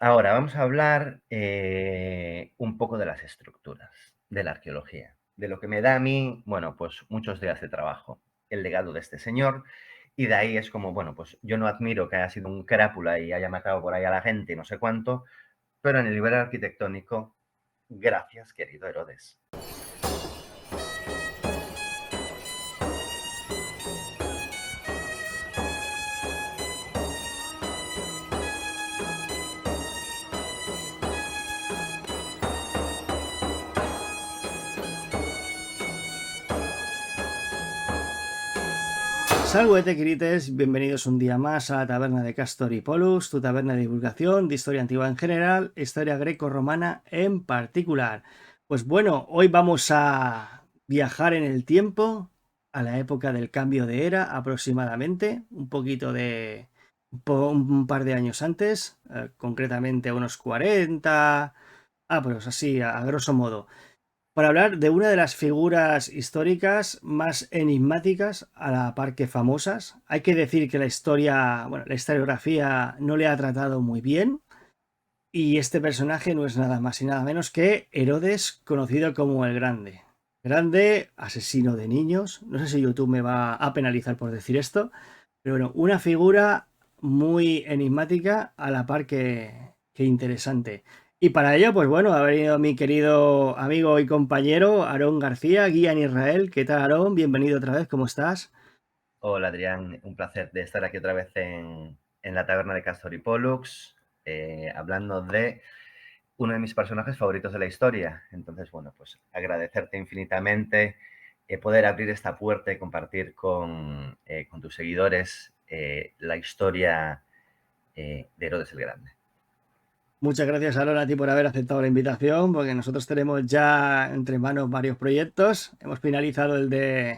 Ahora vamos a hablar un poco de las estructuras, de la arqueología, de lo que me da a mí, bueno, pues muchos días de trabajo, el legado de este señor, y de ahí es como, bueno, pues yo no admiro que haya sido un crápula y haya matado por ahí a la gente y no sé cuánto, pero en el nivel arquitectónico, gracias, querido Herodes. Salve, querites, bienvenidos un día más a la taberna de Castor y Pollux, tu taberna de divulgación de historia antigua en general, historia greco-romana en particular. Pues bueno, hoy vamos a viajar en el tiempo a la época del cambio de era aproximadamente, un poquito de un par de años antes, concretamente unos 40, pues así, a grosso modo para hablar de una de las figuras históricas más enigmáticas a la par que famosas. Hay que decir que la historiografía no le ha tratado muy bien y este personaje no es nada más y nada menos que Herodes, conocido como el Grande. Grande, asesino de niños. No sé si YouTube me va a penalizar por decir esto, pero bueno, una figura muy enigmática a la par que interesante. Y para ello, pues bueno, ha venido mi querido amigo y compañero Aarón García, guía en Israel. ¿Qué tal, Aarón? Bienvenido otra vez, ¿cómo estás? Hola Adrián, un placer de estar aquí otra vez en la taberna de Castor y Pollux, hablando de uno de mis personajes favoritos de la historia. Entonces, bueno, pues agradecerte infinitamente poder abrir esta puerta y compartir con tus seguidores la historia de Herodes el Grande. Muchas gracias, Aarón, a ti por haber aceptado la invitación, porque nosotros tenemos ya entre manos varios proyectos. Hemos finalizado el de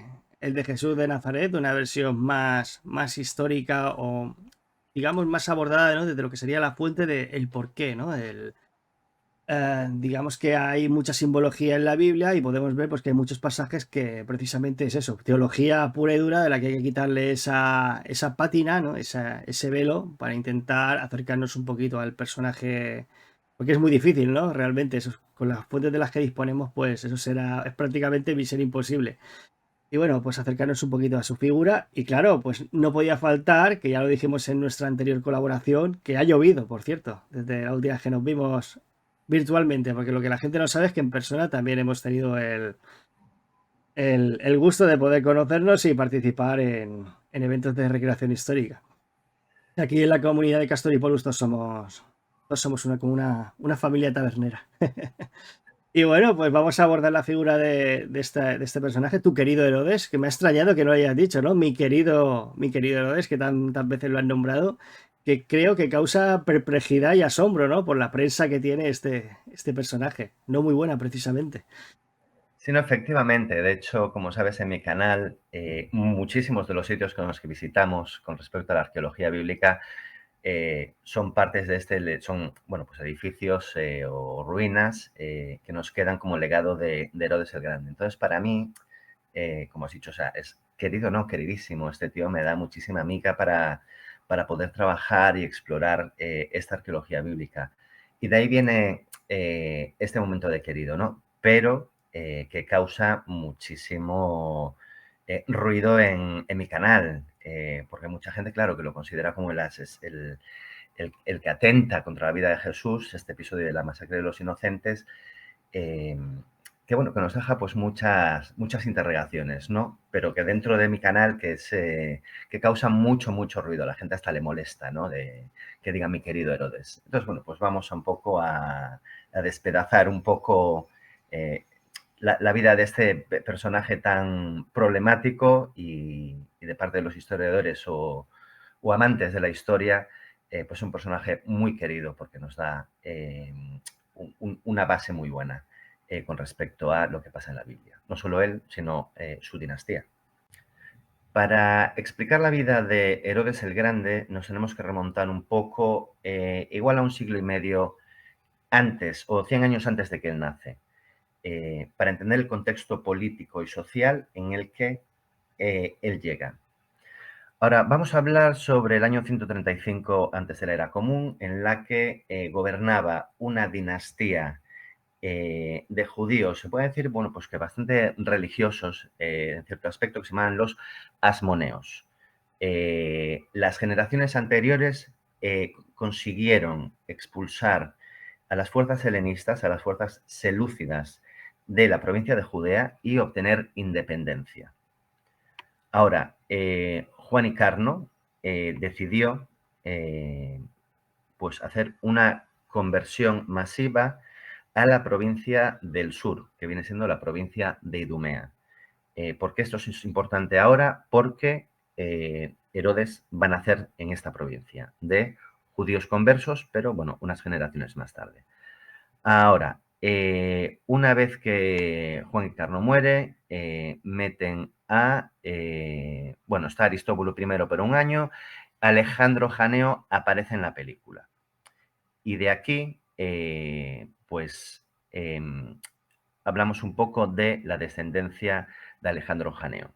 Jesús de Nazaret, una versión más histórica o, digamos, más abordada, ¿no? Desde lo que sería la fuente del porqué, ¿no? Digamos que hay mucha simbología en la Biblia y podemos ver pues, que hay muchos pasajes que precisamente es eso, teología pura y dura de la que hay que quitarle esa pátina, ¿no? Ese velo para intentar acercarnos un poquito al personaje, porque es muy difícil, ¿no? Realmente, eso, con las fuentes de las que disponemos, pues eso es prácticamente misión imposible. Y bueno, pues acercarnos un poquito a su figura y claro, pues no podía faltar, que ya lo dijimos en nuestra anterior colaboración, que ha llovido, por cierto, desde la última vez que nos vimos virtualmente, porque lo que la gente no sabe es que en persona también hemos tenido el gusto de poder conocernos y participar en eventos de recreación histórica. Aquí en la comunidad de Castor y Polus todos somos como una familia tabernera. Y bueno, pues vamos a abordar la figura de este personaje, tu querido Herodes, que me ha extrañado que no lo hayas dicho, ¿no? Mi querido Herodes, que tantas veces lo han nombrado, que creo que causa perplejidad y asombro, ¿no? Por la prensa que tiene este personaje. No muy buena, precisamente. Sí, no, efectivamente. De hecho, como sabes, en mi canal, muchísimos de los sitios con los que visitamos con respecto a la arqueología bíblica son partes de son, bueno, pues edificios o ruinas que nos quedan como legado de Herodes el Grande. Entonces, para mí, como has dicho, o sea, es querido, no, queridísimo. Este tío me da muchísima mica para poder trabajar y explorar esta arqueología bíblica. Y de ahí viene este momento de querido, ¿no? Pero que causa muchísimo ruido en mi canal, porque mucha gente, claro, que lo considera como el que atenta contra la vida de Jesús, este episodio de la masacre de los inocentes, eh, que bueno, que nos deja pues muchas interrogaciones, ¿no? Pero que dentro de mi canal que causa mucho ruido, a la gente hasta le molesta, ¿no? De que diga mi querido Herodes. Entonces, bueno, pues vamos un poco a despedazar un poco eh, la vida de este personaje tan problemático y de parte de los historiadores o amantes de la historia, pues un personaje muy querido porque nos da una base muy buena con respecto a lo que pasa en la Biblia. No solo él, sino su dinastía. Para explicar la vida de Herodes el Grande nos tenemos que remontar un poco, igual a un siglo y medio antes o 100 años antes de que él nace, para entender el contexto político y social en el que él llega. Ahora, vamos a hablar sobre el año 135 antes de la era común, en la que gobernaba una dinastía de judíos, se puede decir, bueno, pues que bastante religiosos en cierto aspecto, que se llamaban los asmoneos. Las generaciones anteriores consiguieron expulsar a las fuerzas helenistas, a las fuerzas selúcidas de la provincia de Judea y obtener independencia. Ahora, Juan y Carno decidió pues hacer una conversión masiva a la provincia del sur, que viene siendo la provincia de Idumea. ¿Por qué esto es importante ahora? Porque Herodes va a nacer en esta provincia, de judíos conversos, pero bueno, unas generaciones más tarde. Ahora, una vez que Juan y Carno muere, meten a, bueno, está Aristóbulo primero por un año, Alejandro Janeo aparece en la película. Y de aquí, pues, hablamos un poco de la descendencia de Alejandro Janeo,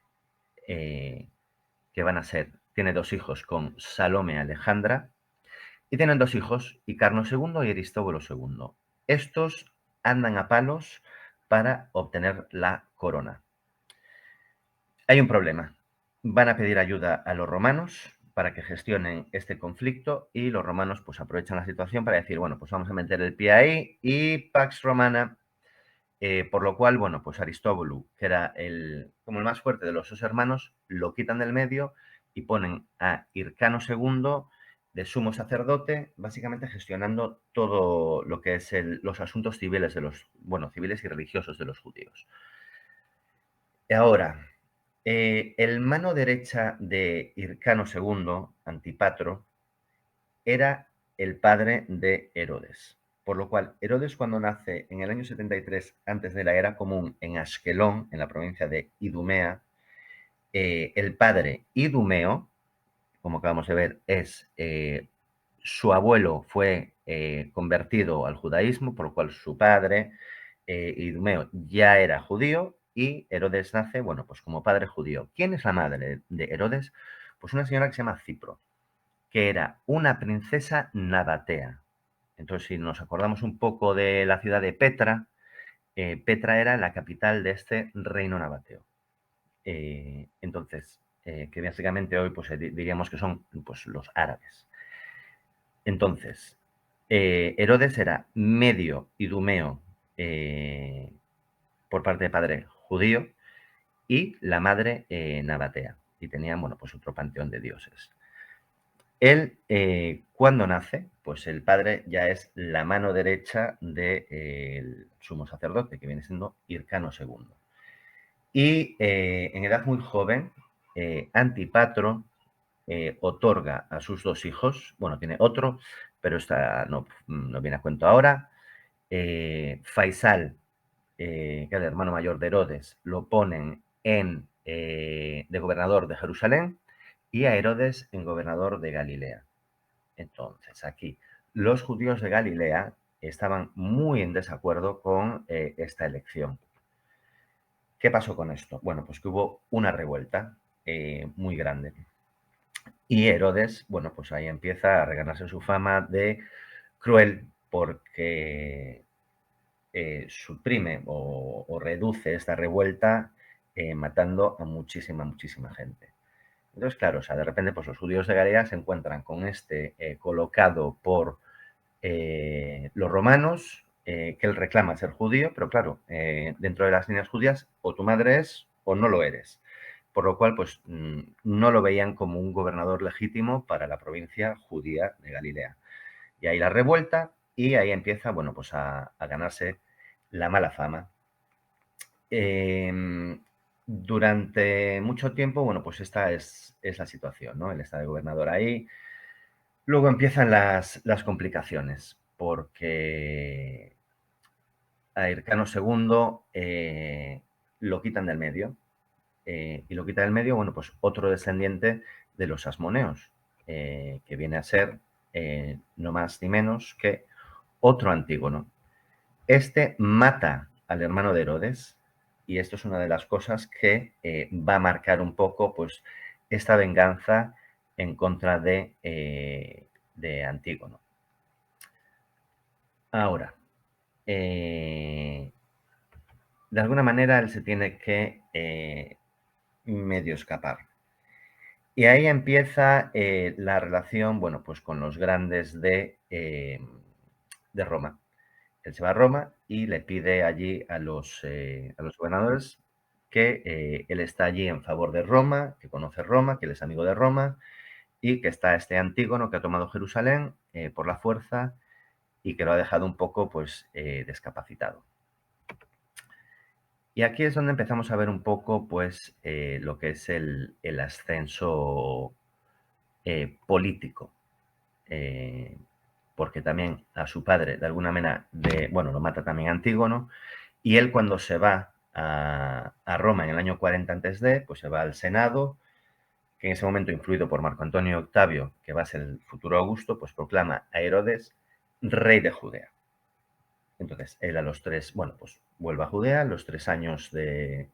que van a ser, tiene dos hijos con Salome Alejandra, y tienen dos hijos, Icarno II y Aristóbulo II. Estos andan a palos para obtener la corona. Hay un problema. Van a pedir ayuda a los romanos para que gestionen este conflicto y los romanos pues aprovechan la situación para decir, bueno, pues vamos a meter el pie ahí y Pax Romana, por lo cual, bueno, pues Aristóbulo, que era como el más fuerte de los dos hermanos, lo quitan del medio y ponen a Hircano II de sumo sacerdote, básicamente gestionando todo lo que es los asuntos civiles de los, bueno, civiles y religiosos de los judíos. Ahora, el mano derecha de Hircano II, Antipatro, era el padre de Herodes. Por lo cual, Herodes cuando nace en el año 73 antes de la era común en Ashkelon, en la provincia de Idumea, el padre Idumeo, como acabamos de ver, su abuelo fue convertido al judaísmo, por lo cual su padre, Idumeo, ya era judío y Herodes nace, bueno, pues como padre judío. ¿Quién es la madre de Herodes? Pues una señora que se llama Cipro, que era una princesa nabatea. Entonces, si nos acordamos un poco de la ciudad de Petra, Petra era la capital de este reino nabateo. Entonces, que básicamente hoy pues, diríamos que son pues, los árabes. Entonces, Herodes era medio idumeo por parte de padre judío y la madre nabatea. Y tenían, bueno, pues otro panteón de dioses. Él, cuando nace, pues el padre ya es la mano derecha del sumo sacerdote, que viene siendo Hircano II. Y en edad muy joven, Antipatro otorga a sus dos hijos, bueno, tiene otro, pero esta no viene a cuento ahora. Faisal, que era el hermano mayor de Herodes, lo ponen de gobernador de Jerusalén y a Herodes en gobernador de Galilea. Entonces, aquí, los judíos de Galilea estaban muy en desacuerdo con esta elección. ¿Qué pasó con esto? Bueno, pues que hubo una revuelta muy grande. Y Herodes, bueno, pues ahí empieza a reganarse su fama de cruel porque suprime o reduce esta revuelta matando a muchísima gente. Entonces, claro, o sea, de repente pues los judíos de Galilea se encuentran con este colocado por los romanos, que él reclama ser judío, pero claro, dentro de las líneas judías o tu madre es o no lo eres. Por lo cual, pues no lo veían como un gobernador legítimo para la provincia judía de Galilea. Y ahí la revuelta y ahí empieza, bueno, pues a ganarse la mala fama. Durante mucho tiempo, bueno, pues esta es la situación, ¿no? Él está de gobernador ahí. Luego empiezan las complicaciones, porque a Hircano II lo quitan del medio. Y lo quita del medio, bueno, pues otro descendiente de los asmoneos, que viene a ser no más ni menos que otro Antígono. Este mata al hermano de Herodes y esto es una de las cosas que va a marcar un poco pues, esta venganza en contra de Antígono. Ahora, de alguna manera él se tiene que medio escapar. Y ahí empieza la relación, bueno, pues con los grandes de Roma. Él se va a Roma y le pide allí a los gobernadores que él está allí en favor de Roma, que conoce Roma, que él es amigo de Roma y que está este Antígono que ha tomado Jerusalén por la fuerza y que lo ha dejado un poco pues discapacitado. Y aquí es donde empezamos a ver un poco pues lo que es el ascenso político, porque también a su padre, de alguna manera, bueno, lo mata también Antígono, y él cuando se va a Roma en el año 40 a.C., pues se va al Senado, que en ese momento, influido por Marco Antonio Octavio, que va a ser el futuro Augusto, pues proclama a Herodes rey de Judea. Entonces, él a los 3, bueno, pues vuelve a Judea, los 3 años de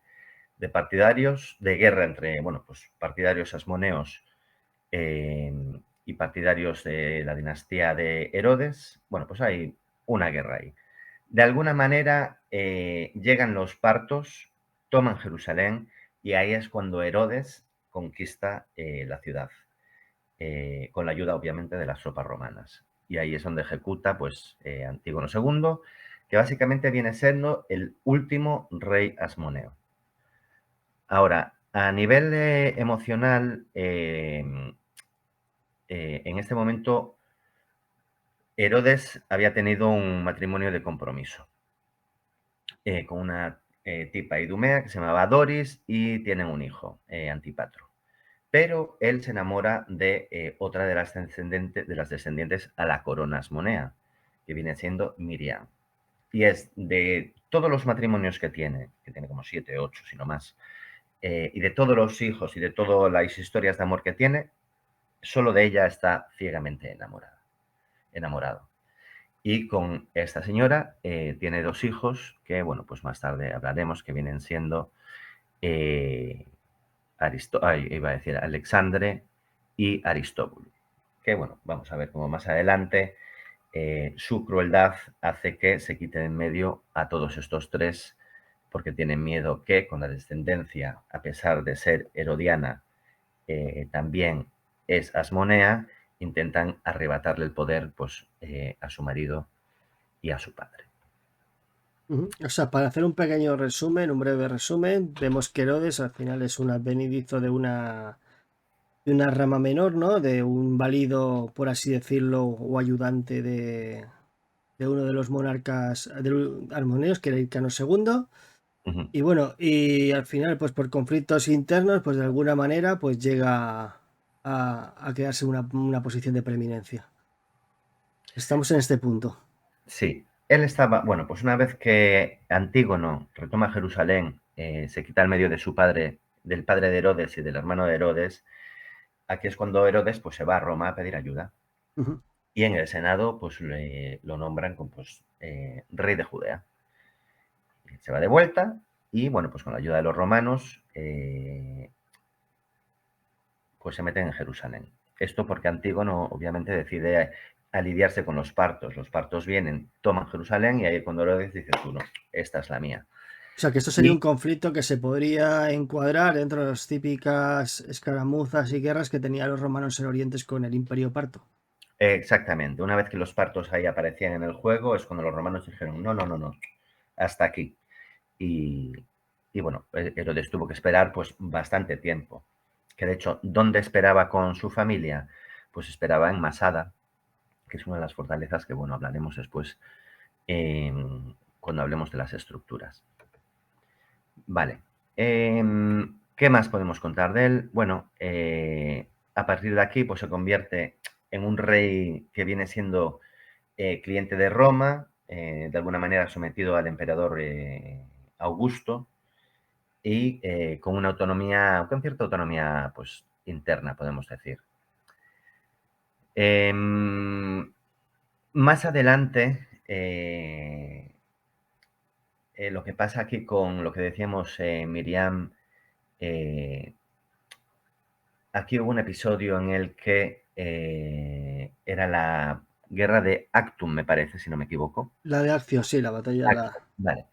partidarios, de guerra entre, bueno, pues partidarios asmoneos y partidarios de la dinastía de Herodes. Bueno, pues hay una guerra ahí. De alguna manera llegan los partos, toman Jerusalén y ahí es cuando Herodes conquista la ciudad, con la ayuda obviamente de las tropas romanas. Y ahí es donde ejecuta pues Antígono II, que básicamente viene siendo el último rey asmoneo. Ahora, a nivel emocional, en este momento Herodes había tenido un matrimonio de compromiso con una tipa idumea que se llamaba Doris y tienen un hijo, Antipatro. Pero él se enamora de otra de las descendientes a la corona asmonea, que viene siendo Miriam. Y es de todos los matrimonios que tiene como 7, 8, si no más, y de todos los hijos y de todas las historias de amor que tiene, solo de ella está ciegamente enamorado. Y con esta señora tiene 2 hijos que, bueno, pues más tarde hablaremos, que vienen siendo iba a decir Alexandre y Aristóbulo. Que, bueno, vamos a ver cómo más adelante su crueldad hace que se quiten en medio a todos estos 3 porque tienen miedo que con la descendencia, a pesar de ser herodiana, también es asmonea, intentan arrebatarle el poder pues, a su marido y a su padre. O sea, para hacer un pequeño resumen, un breve resumen, vemos que Herodes al final es un advenedizo de una rama menor, ¿no? De un válido, por así decirlo, o ayudante de uno de los monarcas armoneos, que era Hircano II. Ujú. Y bueno, y al final, pues por conflictos internos, pues de alguna manera, pues llega a quedarse una posición de preeminencia. Estamos en este punto. Sí, él estaba, bueno, pues una vez que Antígono retoma Jerusalén, se quita el medio de su padre, del padre de Herodes y del hermano de Herodes, aquí es cuando Herodes pues se va a Roma a pedir ayuda. Ujú. Y en el Senado pues lo nombran como pues, rey de Judea. Se va de vuelta y bueno, pues con la ayuda de los romanos pues se meten en Jerusalén. Esto porque Antígono obviamente decide aliviarse con los partos. Los partos vienen, toman Jerusalén y ahí cuando Herodes dice tú no, esta es la mía. O sea, que esto sería un Y conflicto que se podría encuadrar dentro de las típicas escaramuzas y guerras que tenían los romanos en Oriente con el Imperio Parto. exactamente, una vez que los partos ahí aparecían en el juego es cuando los romanos dijeron no, no, no, no, hasta aquí. Y, y bueno, Herodes tuvo que esperar pues bastante tiempo. Que de hecho, ¿dónde esperaba con su familia? Pues esperaba en Masada, que es una de las fortalezas que, bueno, hablaremos después cuando hablemos de las estructuras. Vale. ¿Qué más podemos contar de él? Bueno, a partir de aquí, pues se convierte en un rey que viene siendo cliente de Roma, de alguna manera sometido al emperador Augusto y con una autonomía, con cierta autonomía, pues, interna, podemos decir. Más adelante, lo que pasa aquí con lo que decíamos, Miriam, eh, aquí hubo un episodio en el que era la guerra de Actum, me parece, si no me equivoco. La de Accio, sí, la batalla de Actum, la... vale.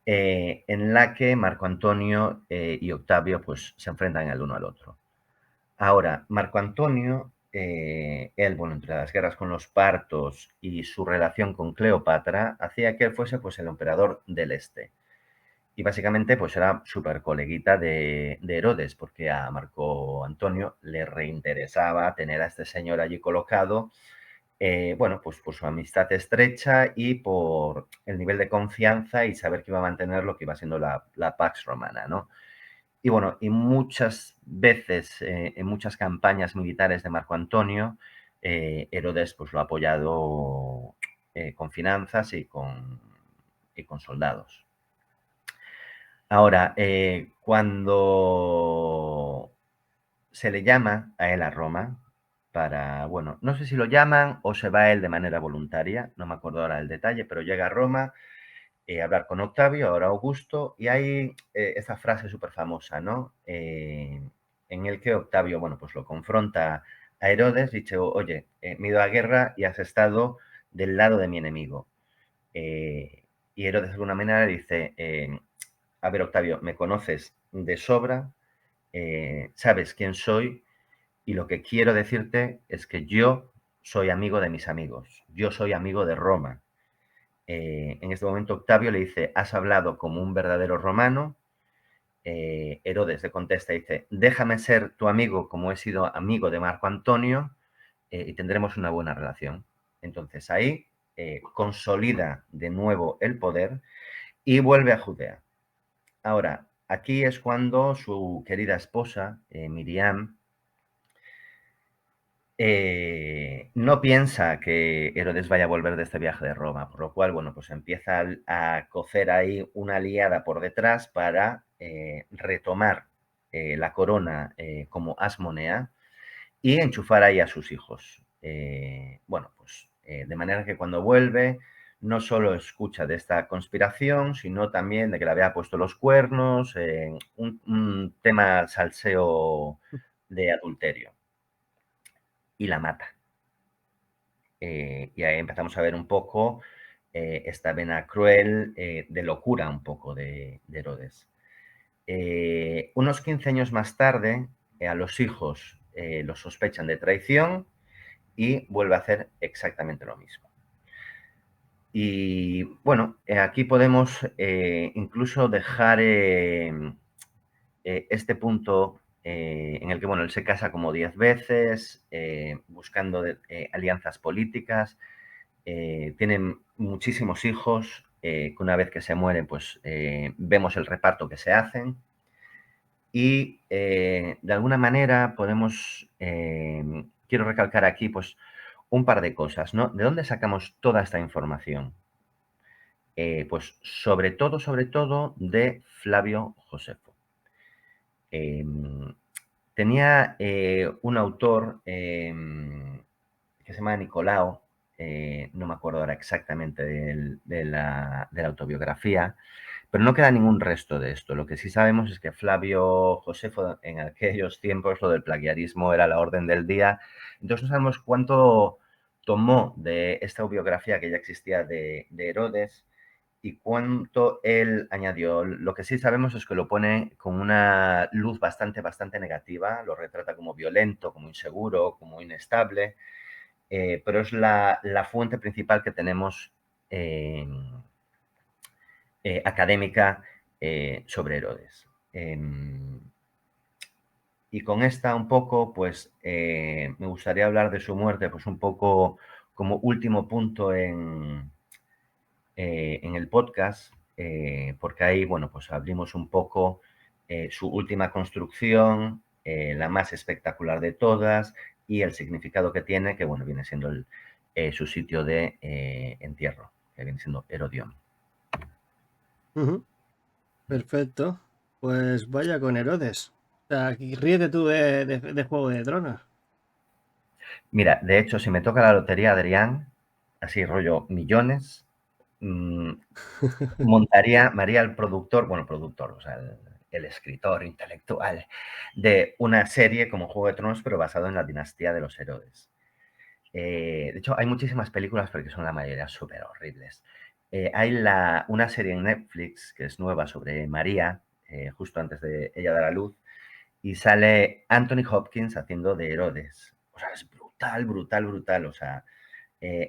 En la que Marco Antonio y Octavio pues, se enfrentan el uno al otro. Ahora, Marco Antonio, él, bueno, entre las guerras con los partos y su relación con Cleopatra, hacía que él fuese pues, el emperador del Este. Y básicamente pues era súper coleguita de Herodes, porque a Marco Antonio le reinteresaba tener a este señor allí colocado, bueno, pues por su amistad estrecha y por el nivel de confianza y saber que iba a mantener lo que iba siendo la Pax Romana, ¿no? Y bueno, y muchas veces, en muchas campañas militares de Marco Antonio, Herodes pues lo ha apoyado con finanzas y con soldados. Ahora, cuando se le llama a él a Roma para, bueno, no sé si lo llaman o se va él de manera voluntaria, no me acuerdo ahora el detalle, pero llega a Roma a hablar con Octavio, ahora Augusto, y hay esa frase súper famosa, ¿no? En el que Octavio, bueno, pues lo confronta a Herodes, dice, oye, me he ido a guerra y has estado del lado de mi enemigo. Y Herodes de alguna manera dice, a ver, Octavio, me conoces de sobra, sabes quién soy y lo que quiero decirte es que yo soy amigo de mis amigos, yo soy amigo de Roma. En este momento Octavio le dice, has hablado como un verdadero romano. Herodes le contesta y dice, déjame ser tu amigo como he sido amigo de Marco Antonio y tendremos una buena relación. Entonces ahí consolida de nuevo el poder y vuelve a Judea. Ahora, aquí es cuando su querida esposa, Miriam, no piensa que Herodes vaya a volver de este viaje de Roma, por lo cual, bueno, pues empieza a cocer ahí una aliada por detrás para retomar la corona como Asmonea y enchufar ahí a sus hijos. Bueno, pues de manera que cuando vuelve no solo escucha de esta conspiración, sino también de que le había puesto los cuernos, un tema salseo de adulterio y la mata. Y ahí empezamos a ver un poco esta vena cruel de locura un poco de Herodes. Unos 15 años más tarde, a los hijos los sospechan de traición y vuelve a hacer exactamente lo mismo. Y bueno, aquí podemos incluso dejar este punto en el que, bueno, él se casa como 10 veces, buscando alianzas políticas, tienen muchísimos hijos, que una vez que se mueren, pues vemos el reparto que se hacen y de alguna manera podemos, quiero recalcar aquí, pues un par de cosas, ¿no? ¿De dónde sacamos toda esta información? Pues sobre todo de Flavio Josefo. Tenía un autor que se llama Nicolao, no me acuerdo ahora exactamente de la autobiografía, pero no queda ningún resto de esto. Lo que sí sabemos es que Flavio Josefo, en aquellos tiempos, lo del plagiarismo era la orden del día. Entonces no sabemos cuánto tomó de esta biografía que ya existía de Herodes y cuánto él añadió. Lo que sí sabemos es que lo pone con una luz bastante negativa, lo retrata como violento, como inseguro, como inestable, pero es la fuente principal que tenemos académica sobre Herodes. Y con esta un poco, pues me gustaría hablar de su muerte, pues un poco como último punto en el podcast, porque ahí, bueno, pues abrimos un poco su última construcción, la más espectacular de todas, y el significado que tiene, que bueno, viene siendo su sitio de entierro, que viene siendo Herodión. Perfecto. Pues vaya con Herodes. O sea, ríete tú de Juego de Tronos. Mira, de hecho, si me toca la lotería, Adrián, así rollo millones, montaría, María el productor, bueno, productor, o sea, el escritor intelectual de una serie como Juego de Tronos, pero basado en la dinastía de los Herodes. De hecho, hay muchísimas películas, porque son la mayoría súper horribles. Hay una serie en Netflix que es nueva sobre María, justo antes de ella dar a luz, y sale Anthony Hopkins haciendo de Herodes. O sea, es brutal, brutal, brutal. O sea,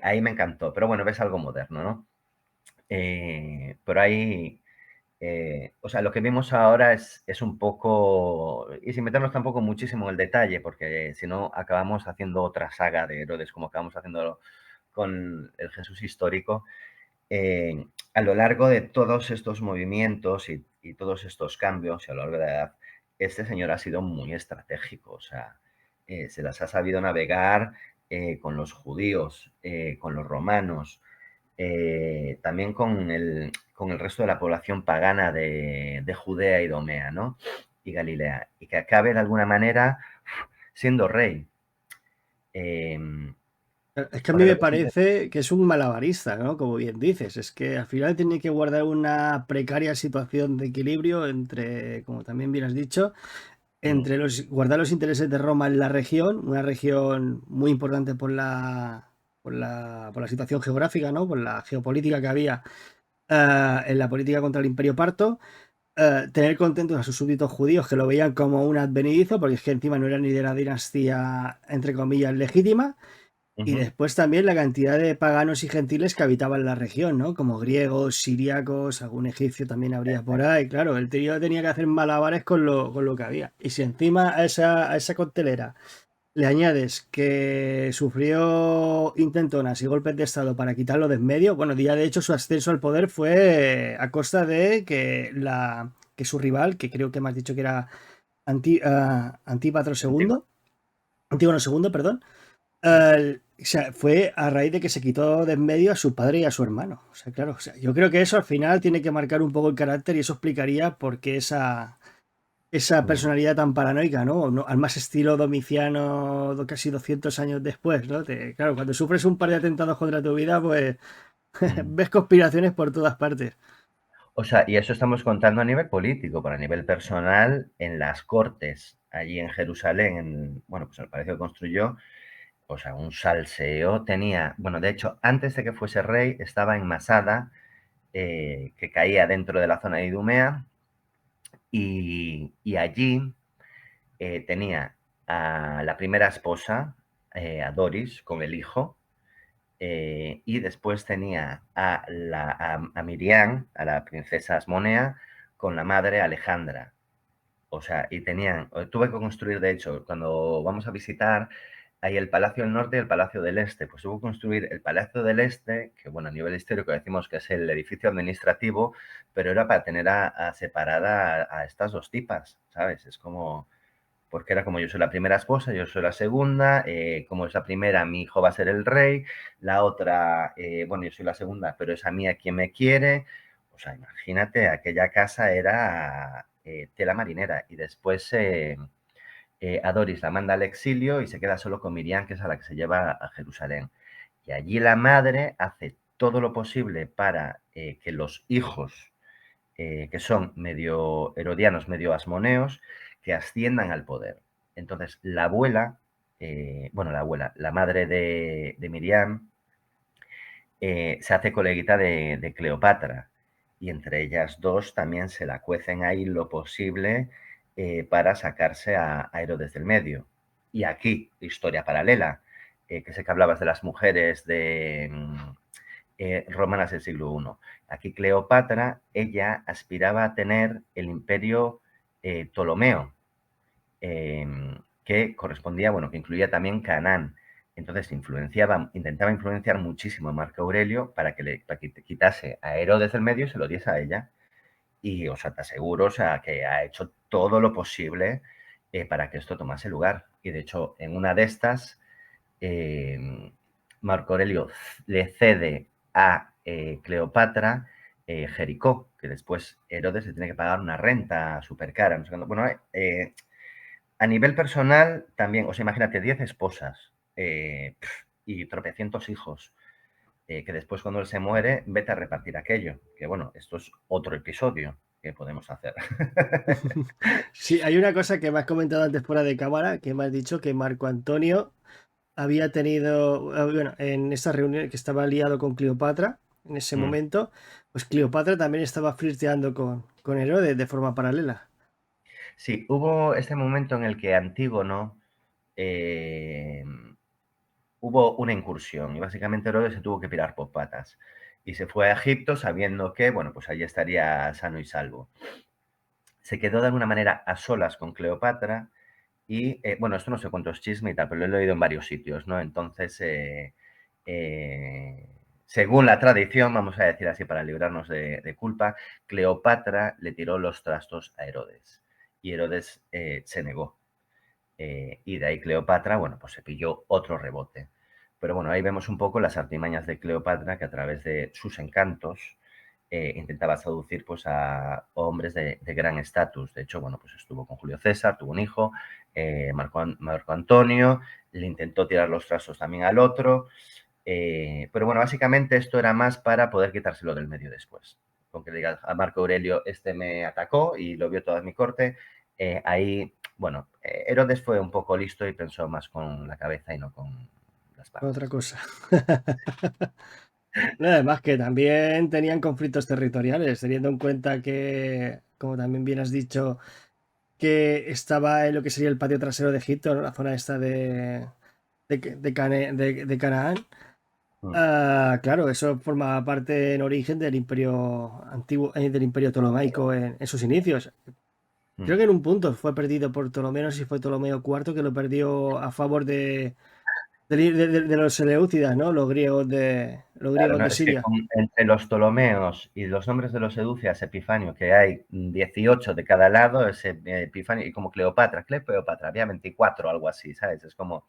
ahí me encantó. Pero bueno, ves algo moderno, ¿no? Pero ahí, o sea, lo que vimos ahora es un poco, y sin meternos tampoco muchísimo en el detalle, porque si no acabamos haciendo otra saga de Herodes, como acabamos haciendo con el Jesús histórico. A lo largo de todos estos movimientos y todos estos cambios, y a lo largo de la edad, este señor ha sido muy estratégico, o sea, se las ha sabido navegar con los judíos, con los romanos, también con el resto de la población pagana de Judea y Idumea, ¿no? Y Galilea, y que acabe de alguna manera siendo rey. Eh, Es que a mí Ahora me lo que sí parece que es un malabarista, ¿no? Como bien dices, es que al final tiene que guardar una precaria situación de equilibrio entre, como también bien has dicho, entre guardar los intereses de Roma en la región, una región muy importante por la situación geográfica, ¿no? Por la geopolítica que había en la política contra el Imperio Parto, tener contentos a sus súbditos judíos que lo veían como un advenedizo, porque es que encima no era ni de la dinastía, entre comillas, legítima. Y Ujú. después también la cantidad de paganos y gentiles que habitaban la región, ¿no? Como griegos, siriacos, algún egipcio también habría por ahí. Claro, el tío tenía que hacer malabares con lo que había. Y si encima a esa coctelera le añades que sufrió intentonas y golpes de estado para quitarlo de en medio, bueno, día de hecho su ascenso al poder fue a costa de que su rival, que creo que me has dicho que era Antípatro Contigo. II, Antígono II, perdón, o sea, fue a raíz de que se quitó de en medio a su padre y a su hermano. O sea, claro, o sea, yo creo que eso al final tiene que marcar un poco el carácter y eso explicaría por qué esa Mm. personalidad tan paranoica, ¿no? Al más estilo Domiciano casi 200 años después, ¿no? Claro, cuando sufres un par de atentados contra tu vida, pues Mm. ves conspiraciones por todas partes. O sea, y eso estamos contando a nivel político, pero a nivel personal, en las cortes, allí en Jerusalén, bueno, pues el palacio que construyó, o sea, un salseo tenía, bueno, de hecho, antes de que fuese rey, estaba en Masada, que caía dentro de la zona de Idumea, y allí tenía a la primera esposa, a Doris, con el hijo, y después tenía a Miriam, a la princesa Asmonea, con la madre Alejandra. O sea, y tenían, tuve que construir, de hecho, cuando vamos a visitar, hay el Palacio del Norte y el Palacio del Este. Pues hubo que construir el Palacio del Este, que bueno, a nivel histórico decimos que es el edificio administrativo, pero era para tener a separada a estas dos tipas, ¿sabes? Es como, porque era como yo soy la primera esposa, yo soy la segunda, como es la primera, mi hijo va a ser el rey, la otra, bueno, yo soy la segunda, pero es a mí a quien me quiere. O sea, imagínate, aquella casa era tela marinera. Y después a Doris la manda al exilio y se queda solo con Miriam, que es a la que se lleva a Jerusalén. Y allí la madre hace todo lo posible para que los hijos que son medio herodianos, medio asmoneos, que asciendan al poder. Entonces, la abuela, bueno, la abuela, la madre de Miriam, se hace coleguita de Cleopatra y entre ellas dos también se la cuecen ahí lo posible para sacarse a Herodes del medio. Y aquí, historia paralela, que sé que hablabas de las mujeres romanas del siglo I. Aquí Cleopatra, ella aspiraba a tener el imperio Ptolomeo, eh, que correspondía, bueno, que incluía también Canaán. Entonces intentaba influenciar muchísimo a Marco Aurelio para que quitase a Herodes del medio y se lo diese a ella. Y, o sea, te aseguro, o sea, que ha hecho todo lo posible para que esto tomase lugar. Y de hecho, en una de estas, eh, Marco Aurelio le cede a Cleopatra Jericó, que después Herodes le tiene que pagar una renta súper cara. No sé cuándo. Bueno, a nivel personal también, o sea, imagínate, 10 esposas y tropecientos hijos, que después cuando él se muere, vete a repartir aquello. Que bueno, esto es otro episodio. ¿qué podemos hacer? Sí, hay una cosa que me has comentado antes fuera de cámara, que me has dicho que Marco Antonio había tenido, bueno, en esta reunión que estaba liado con Cleopatra, en ese Mm. momento, pues Cleopatra también estaba flirteando con Herodes de forma paralela. Sí, hubo este momento en el que Antígono eh, hubo una incursión y básicamente Herodes se tuvo que pirar por patas y se fue a Egipto sabiendo que, bueno, pues allí estaría sano y salvo. Se quedó de alguna manera a solas con Cleopatra y, bueno, esto no sé cuántos chismes y tal, pero lo he leído en varios sitios, ¿no? Entonces, según la tradición, vamos a decir así para librarnos de culpa, Cleopatra le tiró los trastos a Herodes y Herodes se negó. Y de ahí Cleopatra, bueno, pues se pilló otro rebote. Pero bueno, ahí vemos un poco las artimañas de Cleopatra que a través de sus encantos intentaba seducir pues a hombres de gran estatus. De hecho, bueno, pues estuvo con Julio César, tuvo un hijo, Marco Antonio, le intentó tirar los trastos también al otro. Pero bueno, básicamente esto era más para poder quitárselo del medio después. Con que le digas a Marco Aurelio, este me atacó y lo vio toda mi corte, ahí, bueno, Herodes fue un poco listo y pensó más con la cabeza y no con las Otra patas. cosa. No, además que también tenían conflictos territoriales, teniendo en cuenta que, como también bien has dicho, que estaba en lo que sería el patio trasero de Egipto, ¿no? La zona esta de Canaán. Mm, Ah, claro, eso formaba parte en origen del imperio antiguo, del imperio ptolomaico en sus inicios. mm. Creo que en un punto fue perdido por Ptolomeo, no sé si fue Ptolomeo IV, que lo perdió a favor de los Seleucidas, ¿no? Los Claro, griegos no, de es que Siria. entre los Ptolomeos y los nombres de los Educias, Epifanio, que hay 18 de cada lado, es Epifanio, y como Cleopatra, había 24 o algo así, ¿sabes? Es como,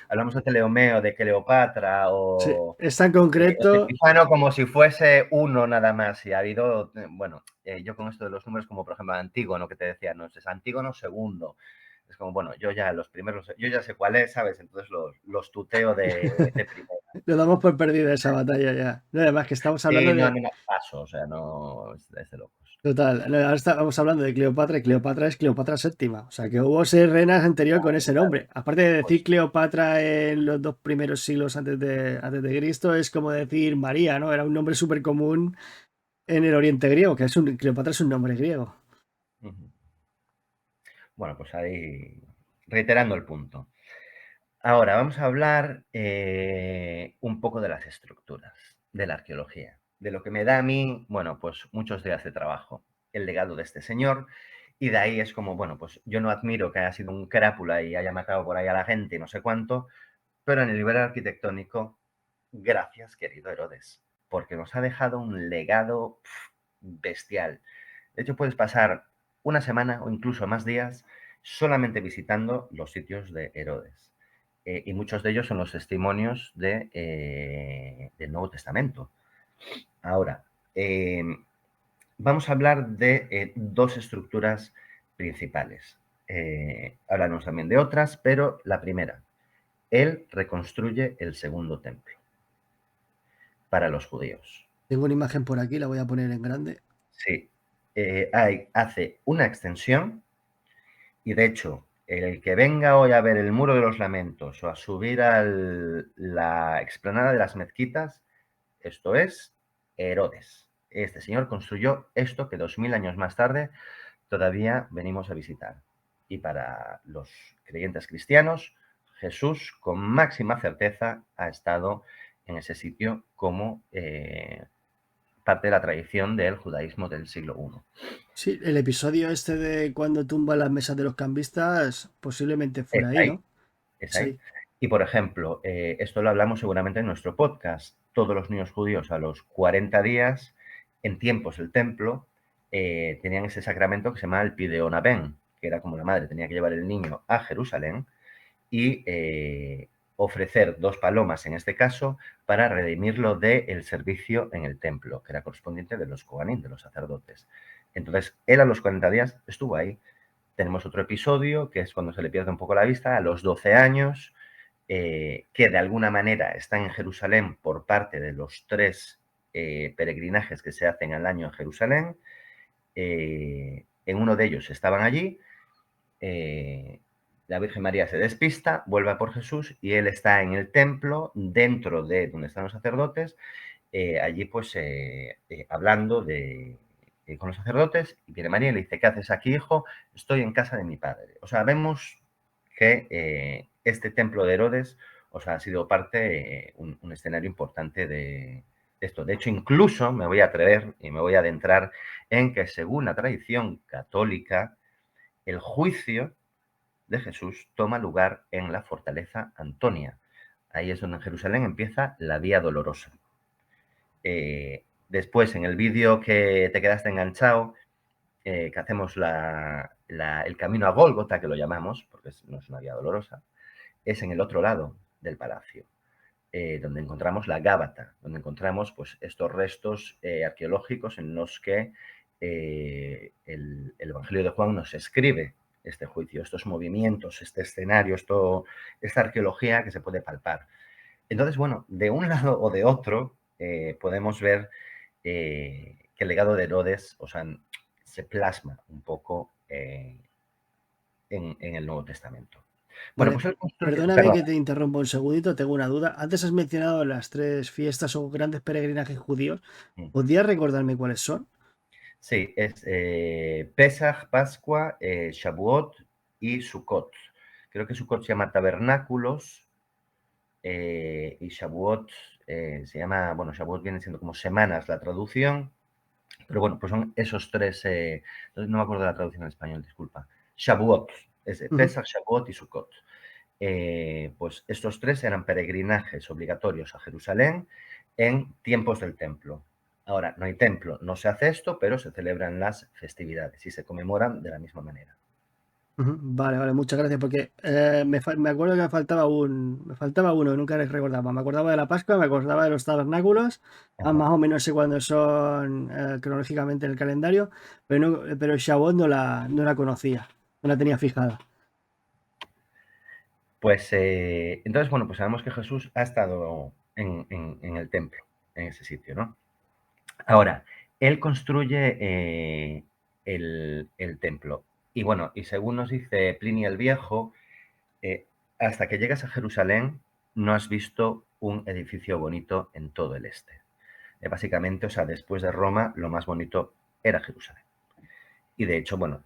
hablamos de Ptolomeo, de Cleopatra Sí, o es tan concreto. Epifano como si fuese uno nada más. Y ha habido, bueno, yo con esto de los números, como por ejemplo Antígono, que te decía, no, es Antígono segundo. Es como, bueno, yo ya los primeros, yo ya sé cuál es, ¿sabes? Entonces los tuteo de primera. Lo damos por perdida esa batalla ya. No, además que estamos Sí, hablando no, de. no, paso, o sea, no, es de locos. Total, no, ahora estamos hablando de Cleopatra y Cleopatra es Cleopatra séptima. O sea que hubo seis reinas anterior con ese nombre. Aparte de decir Pues, Cleopatra en los dos primeros siglos antes de Cristo, es como decir María, ¿no? Era un nombre súper común en el Oriente griego, que Cleopatra es un nombre griego. ujú. Bueno, pues ahí, reiterando el punto. Ahora vamos a hablar un poco de las estructuras, de la arqueología, de lo que me da a mí, bueno, pues muchos días de trabajo, el legado de este señor, y de ahí es como, bueno, pues yo no admiro que haya sido un crápula y haya matado por ahí a la gente y no sé cuánto, pero en el nivel arquitectónico, gracias, querido Herodes, porque nos ha dejado un legado bestial. De hecho, puedes pasar una semana o incluso más días solamente visitando los sitios de Herodes. Y muchos de ellos son los testimonios del Nuevo Testamento. Ahora, eh, vamos a hablar de dos estructuras principales. Hablaremos también de otras, pero la primera, él reconstruye el segundo templo para los judíos. Tengo una imagen por aquí, la voy a poner en grande. Sí, hace una extensión. Y de hecho, el que venga hoy a ver el Muro de los Lamentos o a subir a la explanada de las mezquitas, esto es Herodes. Este señor construyó esto que 2000 años más tarde todavía venimos a visitar. Y para los creyentes cristianos, Jesús con máxima certeza ha estado en ese sitio como parte de la tradición del judaísmo del siglo I. Sí, el episodio este de cuando tumba las mesas de los cambistas posiblemente Es fuera ahí, ahí. ¿no? Es ahí. Sí. Y por ejemplo, esto lo hablamos seguramente en nuestro podcast. Todos los niños judíos a los 40 días, en tiempos del templo, tenían ese sacramento que se llamaba el Pideonaben, que era como la madre tenía que llevar el niño a Jerusalén y ofrecer dos palomas, en este caso, para redimirlo del servicio en el templo, que era correspondiente de los Kohanim, de los sacerdotes. Entonces, él a los 40 días estuvo ahí. Tenemos otro episodio, que es cuando se le pierde un poco la vista, a los 12 años, que de alguna manera están en Jerusalén por parte de los tres peregrinajes que se hacen al año en Jerusalén, en uno de ellos estaban allí, la Virgen María se despista, vuelve a por Jesús y él está en el templo, dentro de donde están los sacerdotes, allí pues hablando con los sacerdotes, y viene María y le dice, ¿qué haces aquí, hijo? Estoy en casa de mi padre. O sea, vemos que este templo de Herodes, o sea, ha sido parte, un escenario importante de esto. De hecho, incluso me voy a atrever y me voy a adentrar en que, según la tradición católica, el juicio de Jesús toma lugar en la fortaleza Antonia. Ahí es donde en Jerusalén empieza la Vía Dolorosa. Después, en el vídeo que te quedaste enganchado, que hacemos el camino a Gólgota, que lo llamamos, porque no es una Vía Dolorosa, es en el otro lado del palacio, donde encontramos la Gábata, donde encontramos pues, estos restos arqueológicos en los que el Evangelio de Juan nos escribe este juicio, estos movimientos, este escenario, esta arqueología que se puede palpar. Entonces, bueno, de un lado o de otro podemos ver que el legado de Herodes, o sea, se plasma un poco en el Nuevo Testamento. Bueno, Vale, pues él construye, perdóname perdón. que te interrumpa un segundito, tengo una duda. Antes has mencionado las 3 fiestas o grandes peregrinajes judíos. ¿Podrías recordarme cuáles son? Sí, es Pesaj, Pascua, Shavuot y Sukkot. Creo que Sukkot se llama Tabernáculos y Shavuot se llama, bueno, Shavuot viene siendo como semanas la traducción, pero bueno, pues son esos tres, no me acuerdo de la traducción en español, disculpa. Shavuot, es Ujú. Pesach, Shavuot y Sukkot. Pues estos tres eran peregrinajes obligatorios a Jerusalén en tiempos del templo. Ahora, no hay templo, no se hace esto, pero se celebran las festividades y se conmemoran de la misma manera. Ujú. Vale, vale, muchas gracias, porque me acuerdo que me faltaba uno, nunca les recordaba. Me acordaba de la Pascua, me acordaba de los tabernáculos, Ajá. más o menos sé cuándo son cronológicamente en el calendario, pero, pero Shavuot no la conocía, no la tenía fijada. Pues entonces, bueno, pues sabemos que Jesús ha estado en el templo, en ese sitio, ¿no? Ahora, él construye el templo. Y bueno, y según nos dice Plinio el Viejo, eh, hasta que llegas a Jerusalén no has visto un edificio bonito en todo el este. Básicamente, o sea, después de Roma, lo más bonito era Jerusalén. Y de hecho, bueno,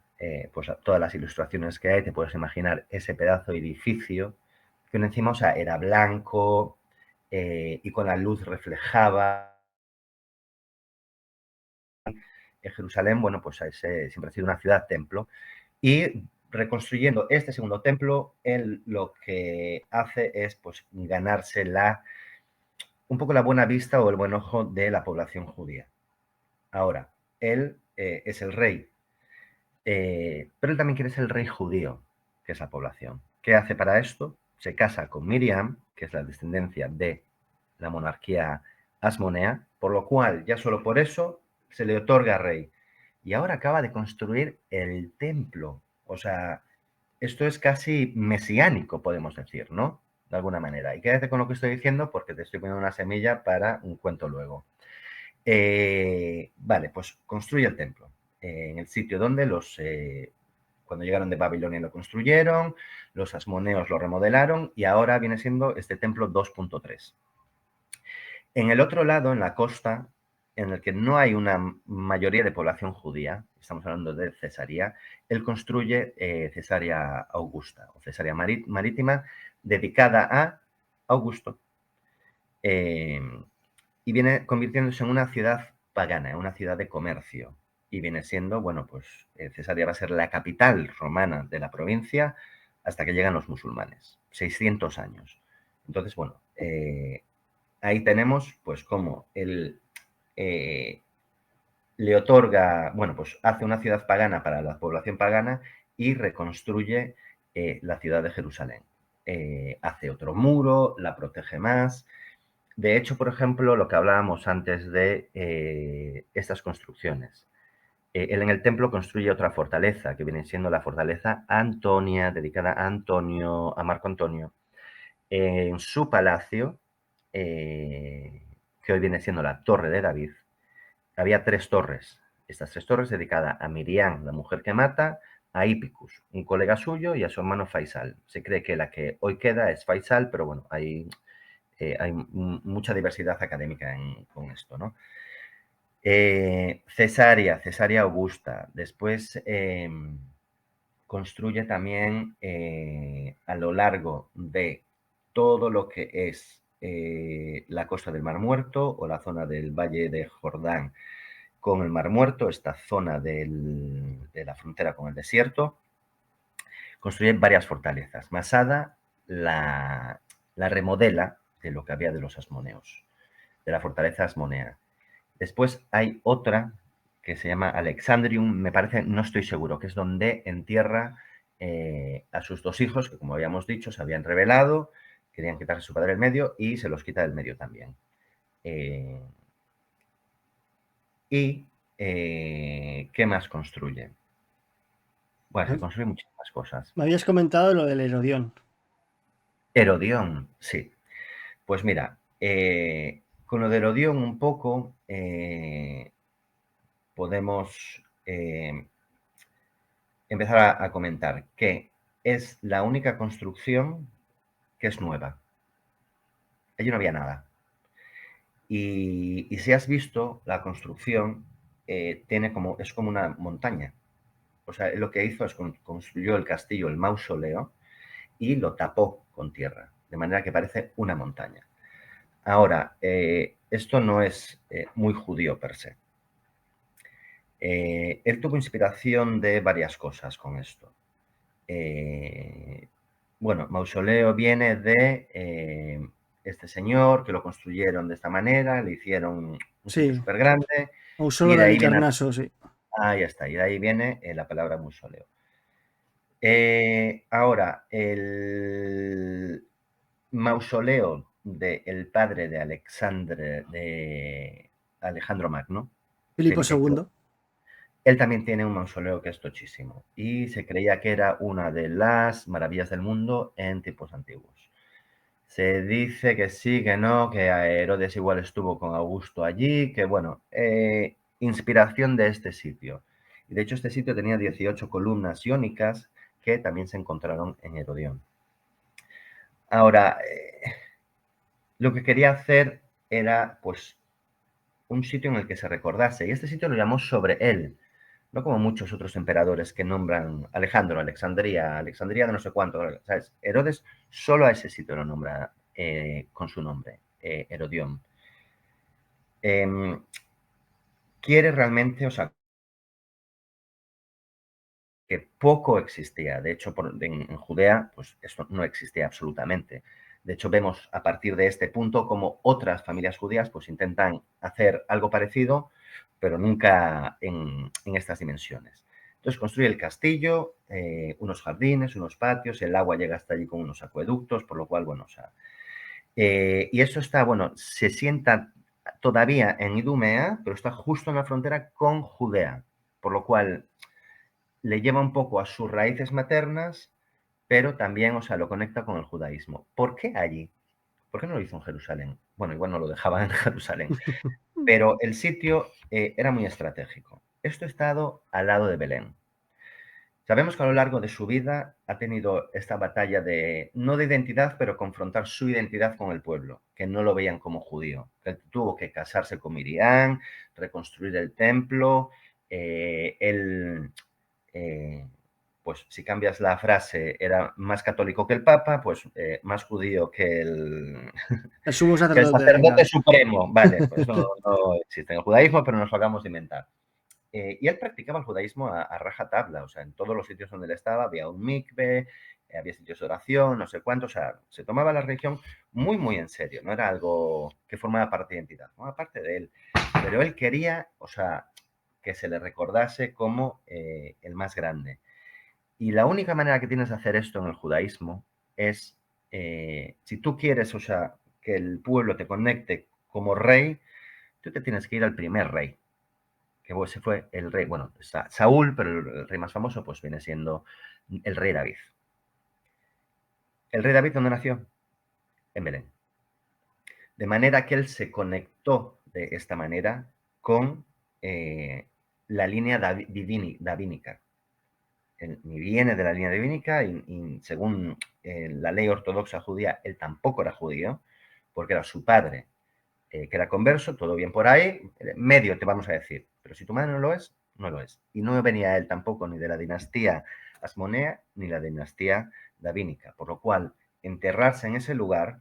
pues todas las ilustraciones que hay, te puedes imaginar ese pedazo de edificio que encima, o sea, era blanco y con la luz reflejaba. Jerusalén, bueno, pues siempre ha sido una ciudad templo. Y reconstruyendo este segundo templo, él lo que hace es pues ganarse un poco la buena vista o el buen ojo de la población judía. Ahora, él es el rey, pero él también quiere ser el rey judío, que es la población. ¿Qué hace para esto? Se casa con Miriam, que es la descendencia de la monarquía asmonea, por lo cual ya solo por eso se le otorga rey. Y ahora acaba de construir el templo. O sea, esto es casi mesiánico, podemos decir, ¿no? De alguna manera. Y quédate con lo que estoy diciendo porque te estoy poniendo una semilla para un cuento luego. Vale, pues construye el templo en el sitio donde cuando llegaron de Babilonia lo construyeron, los asmoneos lo remodelaron y ahora viene siendo este templo 2.3. En el otro lado, en la costa, en el que no hay una mayoría de población judía, estamos hablando de Cesarea, él construye Cesarea Augusta o Cesarea Marítima dedicada a Augusto. Eh, y viene convirtiéndose en una ciudad pagana, en una ciudad de comercio. Y viene siendo, bueno, pues Cesarea va a ser la capital romana de la provincia hasta que llegan los musulmanes, 600 años. Entonces, bueno, ahí tenemos pues cómo él le otorga, bueno, pues hace una ciudad pagana para la población pagana y reconstruye la ciudad de Jerusalén. Hace otro muro, la protege más. De hecho, por ejemplo, lo que hablábamos antes de estas construcciones. Él en el templo construye otra fortaleza, que viene siendo la fortaleza Antonia, dedicada a Antonio, a Marco Antonio. En su palacio, que hoy viene siendo la Torre de David, había tres torres. estas 3 torres dedicadas a Miriam, la mujer que mata, a Hipicus, un colega suyo, y a su hermano Faisal. Se cree que la que hoy queda es Faisal, pero bueno, hay mucha diversidad académica con esto, ¿no? Cesárea Augusta. Después construye también a lo largo de todo lo que es la costa del Mar Muerto o la zona del Valle de Jordán con el Mar Muerto, esta zona de la frontera con el desierto, construye varias fortalezas. Masada la remodela de lo que había de los asmoneos, de la fortaleza asmonea. Después hay otra que se llama Alexandrium, me parece, no estoy seguro, que es donde entierra a sus 2 hijos, que como habíamos dicho, se habían rebelado, querían quitarse a su padre del medio y se los quita del medio también. ¿Qué más construye? Bueno, se construyen muchísimas cosas. Me habías comentado lo del Herodión. Herodión, sí. Pues mira, con lo de Herodión un poco podemos empezar a comentar que es la única construcción que es nueva. Allí no había nada. Y si has visto la construcción, es como una montaña. O sea, lo que hizo es construyó el castillo, el mausoleo, y lo tapó con tierra, de manera que parece una montaña. Ahora, esto no es muy judío per se. Él tuvo inspiración de varias cosas con esto. Bueno, mausoleo viene de este señor que lo construyeron de esta manera, le hicieron un sitio Sí, súper grande Mausoleo y de de ahí viene, Halicarnaso, sí. ahí está, y de ahí viene la palabra mausoleo. Ahora, el mausoleo del padre de Alejandro Magno, Filipo Felipe II, II. él también tiene un mausoleo que es tochísimo y se creía que era una de las maravillas del mundo en tiempos antiguos. Se dice que sí, que no, que Herodes igual estuvo con Augusto allí, que bueno, inspiración de este sitio. Y de hecho este sitio tenía 18 columnas iónicas que también se encontraron en Herodión. Ahora, lo que quería hacer era pues un sitio en el que se recordase, y este sitio lo llamó sobre él, no como muchos otros emperadores que nombran Alejandro, Alexandría de no sé cuánto, ¿sabes? Herodes solo a ese sitio lo nombra con su nombre, Herodión. Quiere realmente, o sea, que poco existía. De hecho, en Judea, pues esto no existía absolutamente. De hecho, vemos a partir de este punto como otras familias judías pues intentan hacer algo parecido, pero nunca en estas dimensiones. Entonces construye el castillo, unos jardines, unos patios, el agua llega hasta allí con unos acueductos, por lo cual, bueno, o sea, y eso está, bueno, se sienta todavía en Idumea, pero está justo en la frontera con Judea, por lo cual le lleva un poco a sus raíces maternas, pero también, o sea, lo conecta con el judaísmo. ¿Por qué allí? ¿Por qué no lo hizo en Jerusalén? Bueno, igual no lo dejaban en Jerusalén, pero el sitio era muy estratégico. Esto ha estado al lado de Belén. Sabemos que a lo largo de su vida ha tenido esta batalla de, no de identidad, pero confrontar su identidad con el pueblo, que no lo veían como judío. Que tuvo que casarse con Miriam, reconstruir el templo, él pues si cambias la frase, era más católico que el Papa, pues más judío que El sumo que el sacerdote, sacerdote venga. supremo. Vale, pues eso no existe en el judaísmo, pero nos lo acabamos de inventar. Y él practicaba el judaísmo a rajatabla, o sea, en todos los sitios donde él estaba había un mikve, había sitios de oración, no sé cuánto, o sea, se tomaba la religión muy, muy en serio, no era algo que formaba parte de identidad, formaba parte de él, pero él quería, o sea, que se le recordase como el más grande. Y la única manera que tienes de hacer esto en el judaísmo es, si tú quieres, o sea, que el pueblo te conecte como rey, tú te tienes que ir al primer rey, que ese fue el rey, bueno, Saúl, pero el rey más famoso pues viene siendo el rey David. ¿El rey David dónde nació? En Belén. De manera que él se conectó de esta manera con la línea davínica. Ni viene de la línea davínica y según la ley ortodoxa judía, él tampoco era judío, porque era su padre, que era converso, todo bien por ahí, medio te vamos a decir, pero si tu madre no lo es, no lo es. Y no venía él tampoco ni de la dinastía Asmonea ni la dinastía davínica, por lo cual enterrarse en ese lugar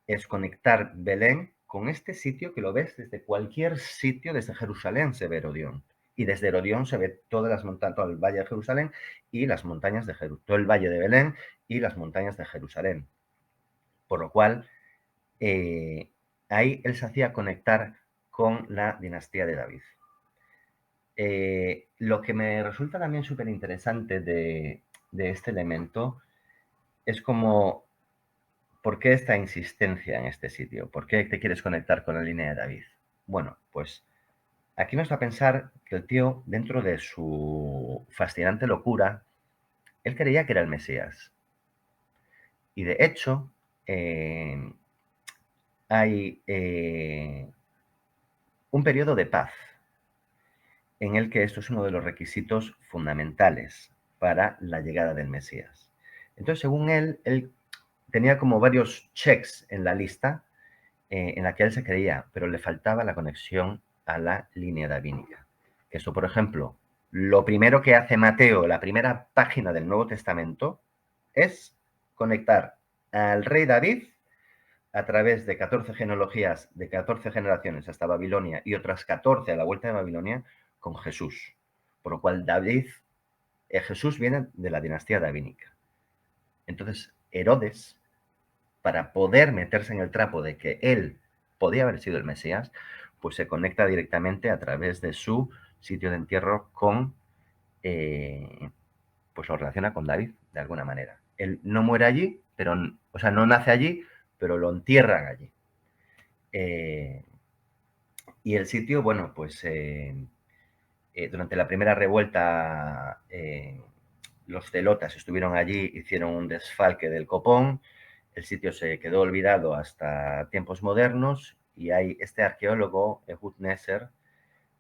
es conectar Belén con este sitio que lo ves desde cualquier sitio, desde Jerusalén se ve Herodión. Y desde Herodión se ve todas las montañas, todo el valle de Jerusalén y las montañas de Jerusalén, todo el valle de Belén y las montañas de Jerusalén. Por lo cual, ahí él se hacía conectar con la dinastía de David. Lo que me resulta también súper interesante de este elemento es como, ¿por qué esta insistencia en este sitio? ¿Por qué te quieres conectar con la línea de David? Bueno, pues aquí nos va a pensar que el tío, dentro de su fascinante locura, él creía que era el Mesías. Y de hecho, hay un periodo de paz en el que esto es uno de los requisitos fundamentales para la llegada del Mesías. Entonces, según él tenía como varios checks en la lista en la que él se creía, pero le faltaba la conexión a la línea davínica. Esto, por ejemplo, lo primero que hace Mateo, la primera página del Nuevo Testamento, es conectar al rey David a través de 14 genealogías, de 14 generaciones hasta Babilonia y otras 14 a la vuelta de Babilonia, con Jesús. Por lo cual Jesús viene de la dinastía davínica. Entonces, Herodes, para poder meterse en el trapo de que él podía haber sido el Mesías, pues se conecta directamente a través de su sitio de entierro con, pues lo relaciona con David, de alguna manera. Él no muere allí, pero, o sea, no nace allí, pero lo entierran allí. Y el sitio, bueno, pues durante la primera revuelta los celotas estuvieron allí, hicieron un desfalque del copón, el sitio se quedó olvidado hasta tiempos modernos y hay este arqueólogo, Ehud Nesser,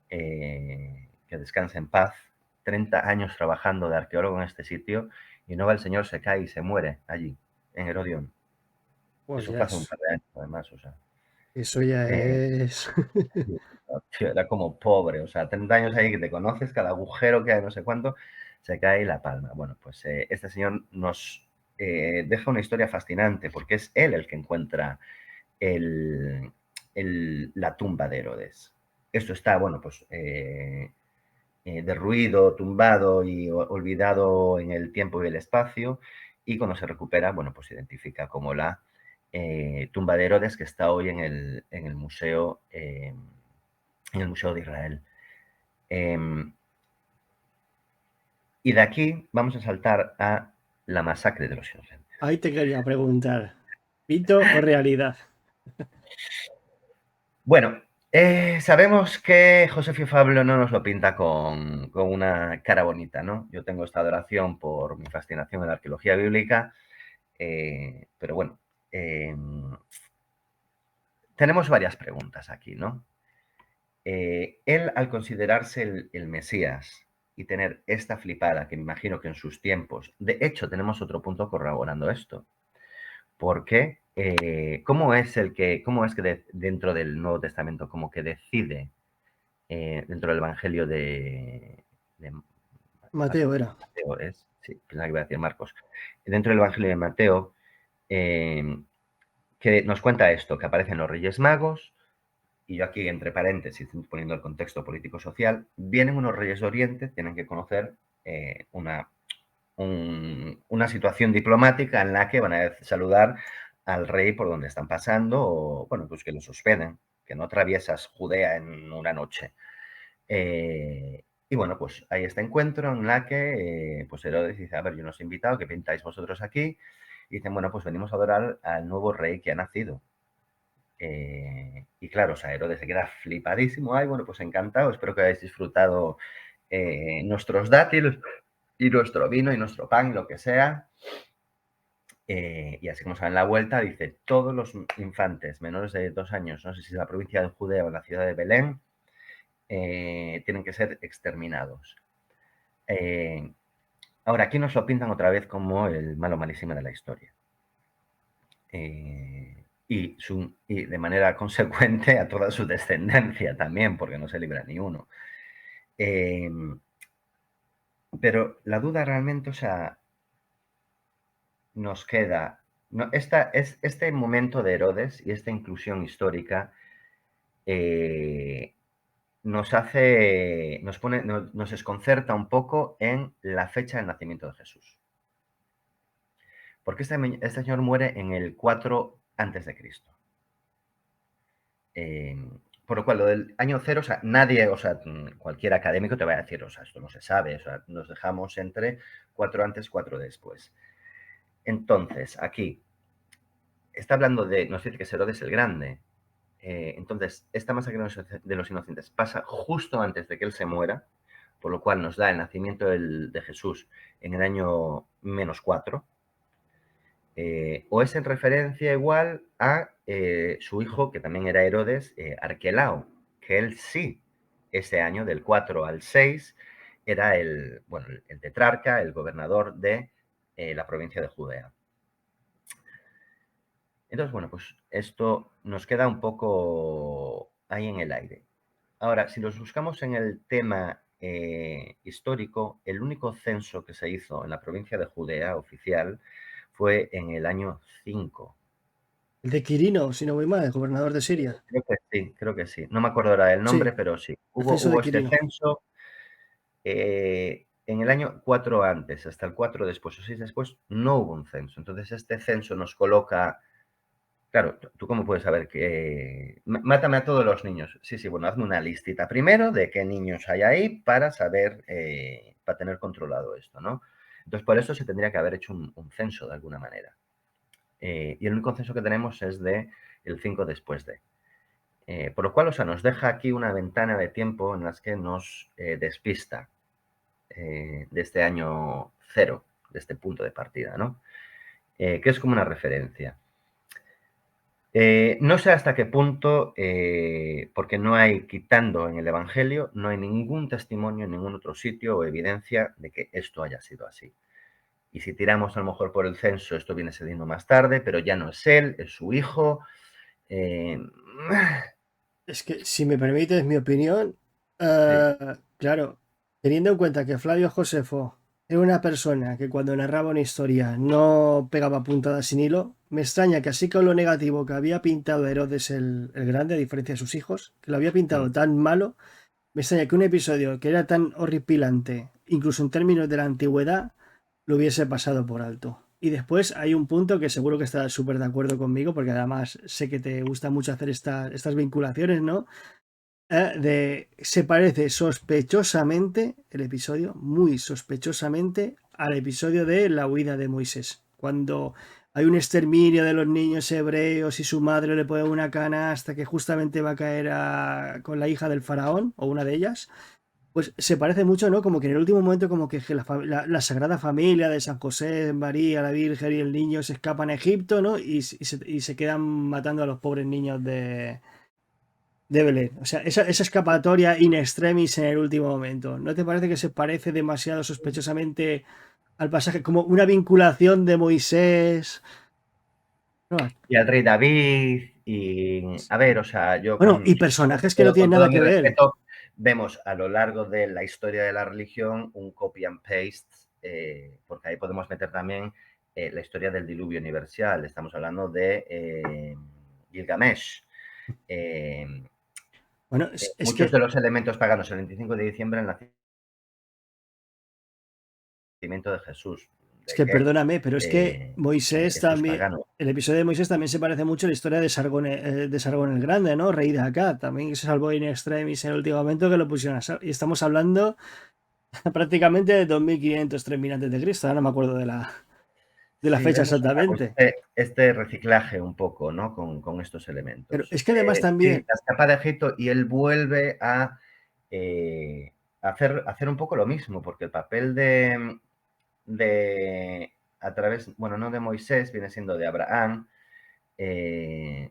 que descansa en paz, 30 años trabajando de arqueólogo en este sitio y no va el señor, se cae y se muere allí, en Herodión. Pues Eso ya fue hace un es, par de años, además, o sea. eso ya es. Tío, era como pobre, o sea, 30 años ahí que te conoces, cada agujero que hay, no sé cuánto, se cae y la palma. Bueno, pues este señor nos deja una historia fascinante porque es él el que encuentra el, la tumba de Herodes. Esto está, bueno, pues derruido, tumbado y olvidado en el tiempo y el espacio, y cuando se recupera, bueno, pues se identifica como la tumba de Herodes que está hoy en el museo de Israel. Y de aquí vamos a saltar a la masacre de los inocentes. Ahí te quería preguntar, ¿mito o realidad? Bueno, sabemos que Josefio Fablo no nos lo pinta con una cara bonita, ¿no? Yo tengo esta adoración por mi fascinación en la arqueología bíblica, pero bueno, tenemos varias preguntas aquí, ¿no? Él, al considerarse el Mesías y tener esta flipada, que me imagino que en sus tiempos, de hecho tenemos otro punto corroborando esto, porque cómo es que dentro del Nuevo Testamento como que decide dentro del Evangelio de Mateo era. Mateo es, sí, pensaba que iba a decir Marcos, dentro del Evangelio de Mateo, eh, que nos cuenta esto, que aparecen los Reyes Magos, y yo aquí entre paréntesis, poniendo el contexto político-social, vienen unos Reyes de Oriente, tienen que conocer una situación diplomática en la que van a saludar al rey por donde están pasando, o bueno, pues que los hospeden, que no atraviesas Judea en una noche. Y bueno, pues hay este encuentro en la que pues Herodes dice, a ver, yo no os he invitado, ¿qué pintáis vosotros aquí? Y dicen, bueno, pues venimos a adorar al nuevo rey que ha nacido. Y claro, o sea, Herodes se queda flipadísimo. Ay, bueno, pues encantado, espero que hayáis disfrutado nuestros dátiles y nuestro vino y nuestro pan, lo que sea. Y así como saben la vuelta, dice, todos los infantes menores de 2 años, no sé si es la provincia de Judea o la ciudad de Belén, tienen que ser exterminados. Ahora, aquí nos lo pintan otra vez como el malo malísimo de la historia. Y de manera consecuente a toda su descendencia también, porque no se libra ni uno. Pero la duda realmente, o sea, nos queda. No, este momento de Herodes y esta inclusión histórica nos desconcerta un poco en la fecha del nacimiento de Jesús. Porque este señor muere en el 4 antes de Cristo. Por lo cual, lo del año cero, o sea, nadie, o sea, cualquier académico te va a decir, o sea, esto no se sabe, o sea, nos dejamos entre 4 antes, 4 después. Entonces, aquí, está hablando nos dice que es Herodes el Grande. Entonces, esta masacre de los inocentes pasa justo antes de que él se muera, por lo cual nos da el nacimiento de Jesús en el año -4, o es en referencia igual a su hijo, que también era Herodes, Arquelao, que él sí, ese año, del 4 al 6, era el tetrarca, el gobernador de la provincia de Judea. Entonces, bueno, pues esto nos queda un poco ahí en el aire. Ahora, si los buscamos en el tema histórico, el único censo que se hizo en la provincia de Judea oficial fue en el año 5. El de Quirino, si no voy mal, el gobernador de Siria. Creo que sí, creo que sí. No me acuerdo ahora del Sí, nombre, pero sí. el Hubo, censo de hubo este Quirino. censo en el año 4 antes, hasta el 4 después o 6 después, no hubo un censo. Entonces, este censo nos coloca. Claro, ¿tú cómo puedes saber que mátame a todos los niños? Sí, sí, bueno, hazme una listita primero de qué niños hay ahí para saber, para tener controlado esto, ¿no? Entonces, por eso se tendría que haber hecho un censo de alguna manera. Y el único censo que tenemos es de el 5 después de. Por lo cual, o sea, nos deja aquí una ventana de tiempo en las que nos despista de este año cero, de este punto de partida, ¿no? Que es como una referencia. No sé hasta qué punto, porque no hay, quitando en el Evangelio, no hay ningún testimonio en ningún otro sitio o evidencia de que esto haya sido así. Y si tiramos a lo mejor por el censo, esto viene sucediendo más tarde, pero ya no es él, es su hijo. Eh, Es que, si me permites mi opinión, sí, claro, teniendo en cuenta que Flavio Josefo era una persona que cuando narraba una historia no pegaba puntadas sin hilo, me extraña que así con lo negativo que había pintado Herodes el Grande, a diferencia de sus hijos, que lo había mm, pintado tan malo, me extraña que un episodio que era tan horripilante, incluso en términos de la antigüedad, lo hubiese pasado por alto. Y después hay un punto que seguro que estás súper de acuerdo conmigo, porque además sé que te gusta mucho hacer estas vinculaciones, ¿no? Se parece sospechosamente el episodio, muy sospechosamente, al episodio de la huida de Moisés. Cuando hay un exterminio de los niños hebreos y su madre le pone una canasta que justamente va a caer con la hija del faraón, o una de ellas, pues se parece mucho, ¿no? Como que en el último momento, como que la Sagrada Familia de San José, María, la Virgen y el niño se escapan a Egipto, ¿no? Y se quedan matando a los pobres niños de Belén. O sea, esa escapatoria in extremis en el último momento. ¿No te parece que se parece demasiado sospechosamente al pasaje? Como una vinculación de Moisés. No. y al rey David, y a ver, o sea, yo Bueno, y con personajes que no tienen todo nada mi que ver. respeto, vemos a lo largo de la historia de la religión un copy and paste, porque ahí podemos meter también la historia del diluvio universal. Estamos hablando de Gilgamesh. Eh, Bueno, es muchos que de los elementos paganos el 25 de diciembre, el nacimiento de Jesús, Es de que que perdóname, pero es que Moisés esto es también, pagano. el episodio de Moisés también se parece mucho a la historia de Sargón el Grande, ¿no? Rey de Akkad, también se salvó in extremis en el último momento que lo pusieron a salvo. Y estamos hablando prácticamente de 2500, 3000 antes de Cristo, ahora no me acuerdo de la Sí, fecha vemos pues, exactamente. este reciclaje un poco, ¿no? Con estos Pero elementos. es que además Sí, también, la escapada de Egipto y él vuelve eh, hacer un poco lo mismo, porque el papel a través, bueno, no de Moisés, viene siendo de Abraham, eh,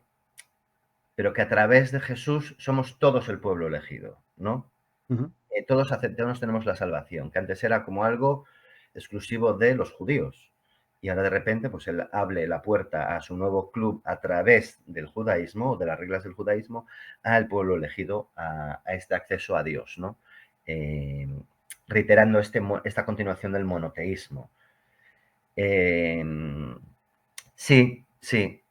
pero que a través de Jesús somos todos el pueblo elegido, ¿no? Ujú. Todos aceptamos, tenemos la salvación, que antes era como algo exclusivo de los judíos. Y ahora de repente, pues él abre la puerta a su nuevo club a través del judaísmo, de las reglas del judaísmo, al pueblo elegido, a este acceso a Dios, ¿no? Eh, reiterando esta continuación del monoteísmo. Eh, sí, sí,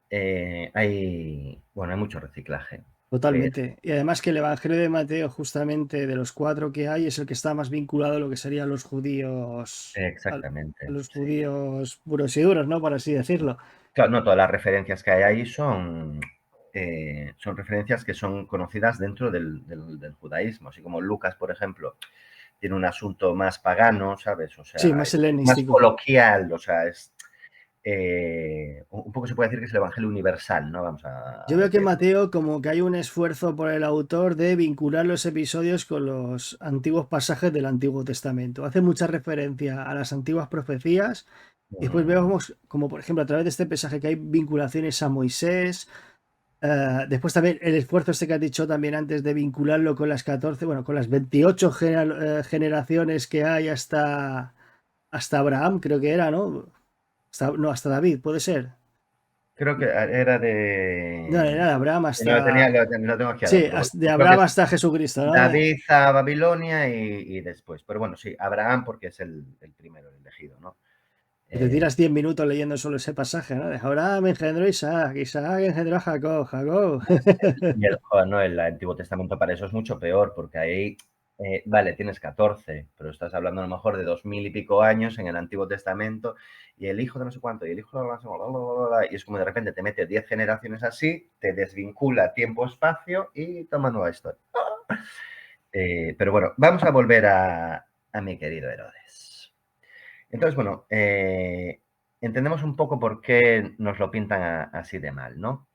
bueno, hay mucho reciclaje, pero Totalmente. Y además que el Evangelio de Mateo, justamente de los cuatro que hay, es el que está más vinculado a lo que serían los judíos, a exactamente, los sí. judíos puros y duros, ¿no? Por así decirlo. Claro, no todas las referencias que hay ahí son referencias que son conocidas dentro del judaísmo, así como Lucas, por ejemplo, tiene un asunto más pagano, ¿sabes? O Sí, sea, más es más helenístico. coloquial, o sea, un poco se puede decir que es el Evangelio universal, ¿no? Vamos Yo a veo que decir. Mateo como que hay un esfuerzo por el autor de vincular los episodios con los antiguos pasajes del Antiguo Testamento. Hace mucha referencia a las antiguas profecías y después Mm, vemos como por ejemplo a través de este pasaje que hay vinculaciones a Moisés. Después también el esfuerzo este que has dicho también antes de vincularlo con las 14, bueno, con las 28 generaciones que hay hasta Abraham, creo que era, ¿no? No, hasta David, puede ser. creo que era No, era de Abraham no, hasta... lo tengo aquí al Sí, lado, pero bueno, de creo que Abraham es hasta Jesucristo, ¿no? David a Babilonia y después. Pero bueno, sí, Abraham porque es el primero, el elegido, ¿no? Pues te Eh, tiras 10 minutos leyendo solo ese pasaje, ¿no? De Abraham engendró a Isaac, Isaac engendró a Jacob, Jacob. joder, no, el Antiguo Testamento para eso es mucho peor, porque ahí, vale, tienes 14, pero estás hablando a lo mejor de 2000 y pico años en el Antiguo Testamento, y el hijo de no sé cuánto, y el hijo de no sé cuánto, y es como de repente te mete 10 generaciones así, te desvincula tiempo-espacio y toma nueva historia. Pero bueno, vamos a volver a mi querido Herodes. Entonces, bueno, entendemos un poco por qué nos lo pintan así de mal, ¿no?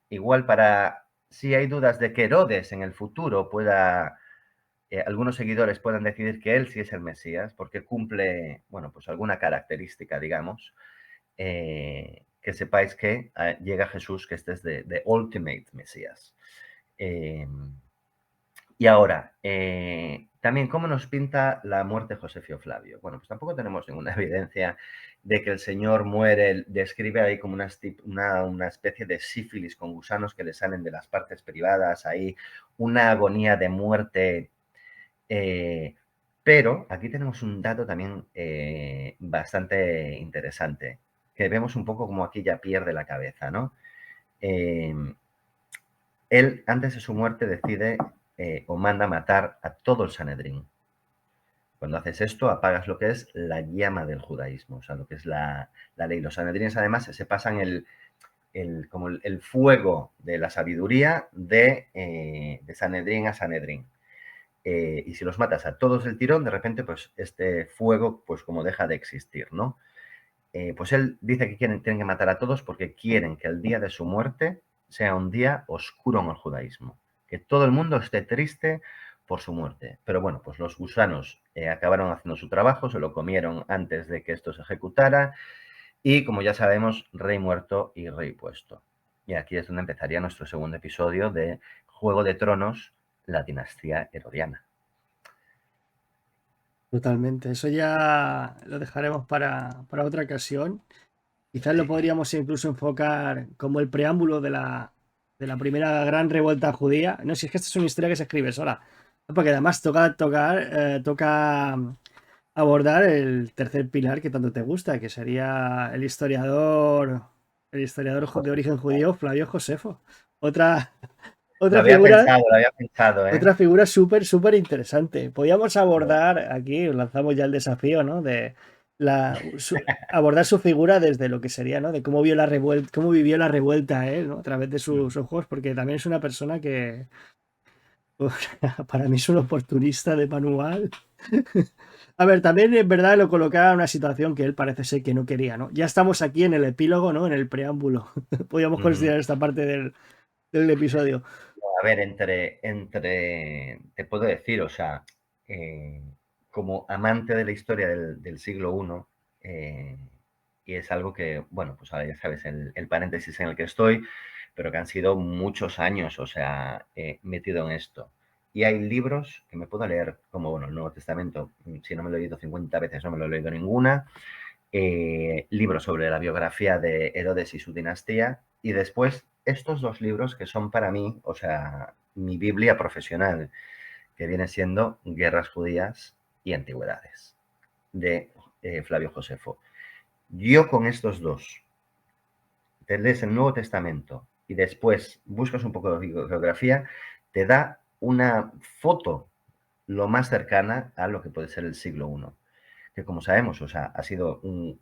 Igual para, si hay dudas de que Herodes en el futuro algunos seguidores puedan decidir que él sí es el Mesías, porque cumple, bueno, pues alguna característica, digamos, que sepáis que llega Jesús, que este es de Ultimate Mesías. Eh, y ahora, también, ¿cómo nos pinta la muerte de Josefio Flavio? Bueno, pues tampoco tenemos ninguna evidencia de que el Señor muere, describe ahí como una especie de sífilis con gusanos que le salen de las partes privadas, ahí una agonía de muerte. eh, pero aquí tenemos un dato también bastante interesante, que vemos un poco como aquí ya pierde la cabeza, ¿no? Eh, Él, antes de su muerte, decide o manda matar a todo el Sanedrín. Cuando haces esto, apagas lo que es la llama del judaísmo, o sea, lo que es la ley. Los sanedrines, además, se pasan como el fuego de la sabiduría de Sanedrín a Sanedrín. Y si los matas a todos del tirón, de repente, pues este fuego, pues como deja de existir, ¿no? Pues él dice que tienen que matar a todos porque quieren que el día de su muerte sea un día oscuro en el judaísmo, que todo el mundo esté triste por su muerte. Pero bueno, pues los gusanos acabaron haciendo su trabajo, se lo comieron antes de que esto se ejecutara y como ya sabemos, rey muerto y rey puesto. Y aquí es donde empezaría nuestro segundo episodio de Juego de Tronos, la dinastía herodiana. Totalmente. Eso ya lo dejaremos para otra ocasión. Quizás lo Sí. podríamos incluso enfocar como el preámbulo de la primera gran revuelta judía. No, si es que esta es una historia que se escribe sola. Porque además toca abordar el tercer pilar que tanto te gusta, que sería el historiador de origen judío, Flavio Josefo. Otra, otra figura Lo había pensado, ¿eh? otra figura súper interesante. Podríamos abordar, aquí lanzamos ya el desafío, ¿no? De abordar su figura desde lo que sería, ¿no? De cómo vio la revuelta, cómo vivió la revuelta él, ¿no? A través de sus ojos, porque también es una persona que para mí es un oportunista de manual. A ver, también es verdad lo colocaba en una situación que él parece ser que no quería, ¿no? Ya estamos aquí en el epílogo, ¿no? En el preámbulo. Podríamos Ujú. considerar esta parte del episodio. A ver, te puedo decir, o sea, como amante de la historia del siglo I, y es algo que, bueno, pues ahora ya sabes el paréntesis en el que estoy, pero que han sido muchos años, o sea, metido en esto. Y hay libros que me puedo leer, como, bueno, el Nuevo Testamento, si no me lo he leído 50 veces, no me lo he leído ninguna, libros sobre la biografía de Herodes y su dinastía, y después estos dos libros que son para mí, o sea, mi Biblia profesional, que viene siendo Guerras Judías y Antigüedades, de Flavio Josefo. Yo con estos dos, te lees el Nuevo Testamento y después buscas un poco de geografía, te da una foto lo más cercana a lo que puede ser el siglo I, que como sabemos, o sea, ha sido un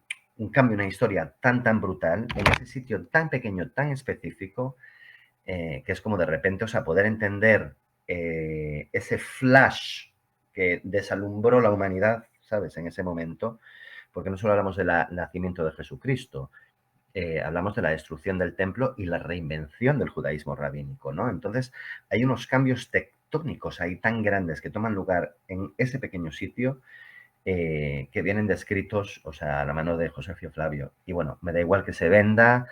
cambio, una historia tan brutal, en ese sitio tan pequeño, tan específico, que es como de repente, o sea, poder entender ese flash que desalumbró la humanidad, ¿sabes? En ese momento, porque no solo hablamos del nacimiento de Jesucristo, hablamos de la destrucción del templo y la reinvención del judaísmo rabínico, ¿no? Entonces, hay unos cambios tectónicos ahí tan grandes que toman lugar en ese pequeño sitio que vienen descritos, o sea, a la mano de Josefio Flavio. Y bueno, me da igual que se venda,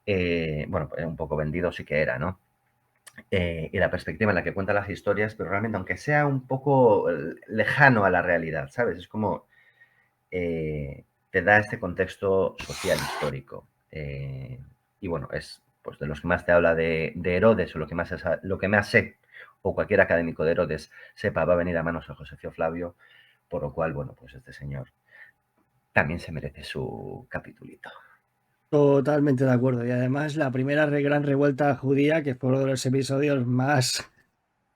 bueno, un poco vendido sí que era, ¿no? Y la perspectiva en la que cuenta las historias, pero realmente, aunque sea un poco lejano a la realidad, ¿sabes? Es como te da este contexto social histórico. Y bueno, es pues de los que más te habla de Herodes, o lo que más sé, o cualquier académico de Herodes sepa, va a venir a manos de Josefio Flavio, por lo cual, bueno, pues este señor también se merece su capitulito. Totalmente de acuerdo. Y además la primera gran revuelta judía, que fue uno de los episodios más,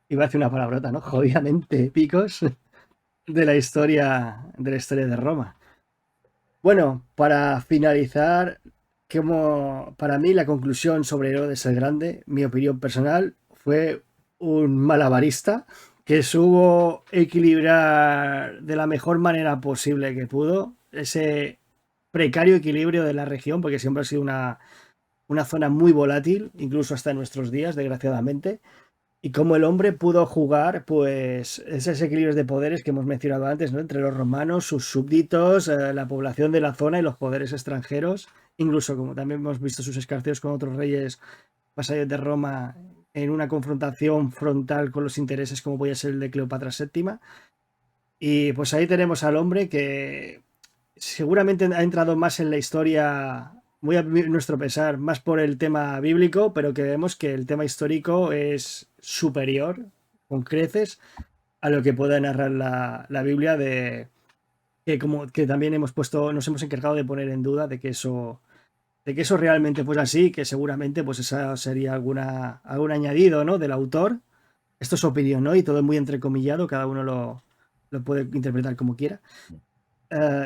iba a decir una palabrota, ¿no? Jodidamente épicos de la historia de Roma. Bueno, para finalizar, como para mí la conclusión sobre Herodes el Grande, mi opinión personal, fue un malabarista que supo equilibrar de la mejor manera posible que pudo ese precario equilibrio de la región, porque siempre ha sido una zona muy volátil, incluso hasta nuestros días, desgraciadamente. Y cómo el hombre pudo jugar, pues, esos equilibrios de poderes que hemos mencionado antes, ¿no? Entre los romanos, sus súbditos, la población de la zona y los poderes extranjeros. Incluso, como también hemos visto sus escarceos con otros reyes vasallos de Roma en una confrontación frontal con los intereses como podía ser el de Cleopatra VII. Y pues ahí tenemos al hombre que seguramente ha entrado más en la historia, muy a nuestro pesar, más por el tema bíblico, pero que vemos que el tema histórico es superior, con creces, a lo que pueda narrar la Biblia, que como que también nos hemos encargado de poner en duda de que eso realmente fuese así, que seguramente pues esa sería algún añadido, ¿no? Del autor. Esto es su opinión, ¿no? Y todo es muy entrecomillado, cada uno lo puede interpretar como quiera.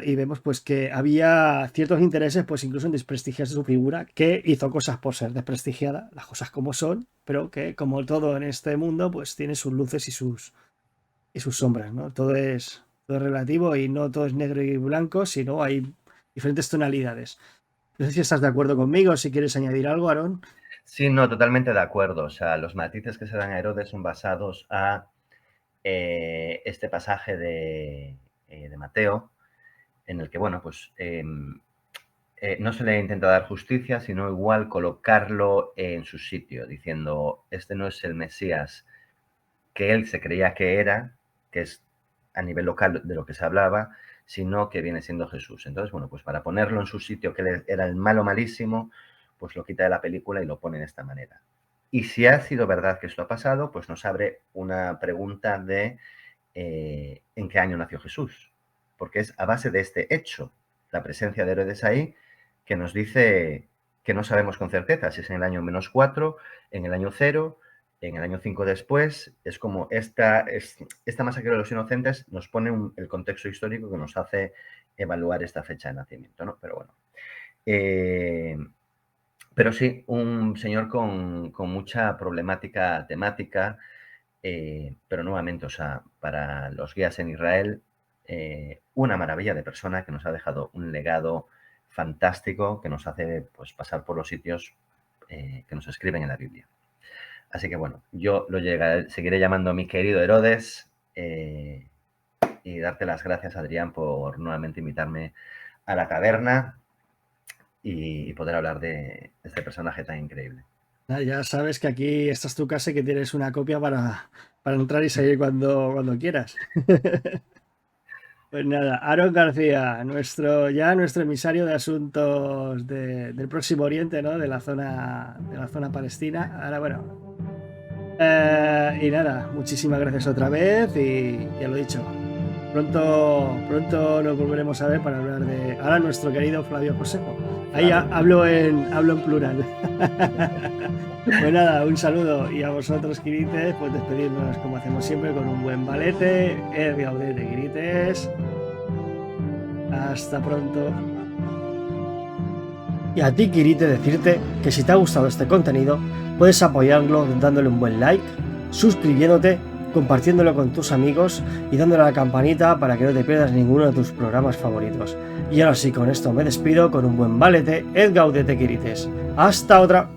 Y vemos pues que había ciertos intereses pues incluso en desprestigiarse su figura, que hizo cosas por ser desprestigiada, las cosas como son, pero que como todo en este mundo pues tiene sus luces y sus sombras, ¿no? Todo es relativo y no todo es negro y blanco, sino hay diferentes tonalidades. No sé si estás de acuerdo conmigo, si quieres añadir algo, Aarón. Sí, no, totalmente de acuerdo. O sea, los matices que se dan a Herodes son basados a este pasaje de Mateo, en el que, bueno, pues no se le intenta dar justicia, sino igual colocarlo en su sitio, diciendo, este no es el Mesías que él se creía que era, que es a nivel local de lo que se hablaba, sino que viene siendo Jesús. Entonces, bueno, pues para ponerlo en su sitio, que él era el malo malísimo, pues lo quita de la película y lo pone de esta manera. Y si ha sido verdad que esto ha pasado, pues nos abre una pregunta de en qué año nació Jesús, porque es a base de este hecho, la presencia de Herodes ahí, que nos dice que no sabemos con certeza si es en el año -4, en el año 0, en el año 5 después. Es como esta masacre de los inocentes nos pone el contexto histórico que nos hace evaluar esta fecha de nacimiento, ¿no? Pero bueno. Pero sí, un señor con mucha problemática temática, pero nuevamente, o sea, para los guías en Israel, una maravilla de persona que nos ha dejado un legado fantástico que nos hace pues, pasar por los sitios que nos escriben en la Biblia. Así que bueno, yo seguiré llamando a mi querido Herodes y darte las gracias, Adrián, por nuevamente invitarme a la taberna y poder hablar de este personaje tan increíble. Ya sabes que aquí esta es tu casa y que tienes una copia para entrar y salir cuando quieras. Pues nada, Aaron García, nuestro emisario de asuntos del Próximo Oriente, ¿no? De la zona palestina. Ahora, bueno. Y nada, muchísimas gracias otra vez y ya lo he dicho. Pronto nos volveremos a ver para hablar de ahora nuestro querido Flavio Josejo. Ahí hablo en plural. Pues nada, un saludo y a vosotros, Quirites, pues despedirnos como hacemos siempre con un buen balete. El gaudete, Quirites. Hasta pronto. Y a ti, Kirite, decirte que si te ha gustado este contenido, puedes apoyarlo dándole un buen like, suscribiéndote, compartiéndolo con tus amigos y dándole a la campanita para que no te pierdas ninguno de tus programas favoritos. Y ahora sí, con esto me despido con un buen balete, et gaudete, Quirites. ¡Hasta otra!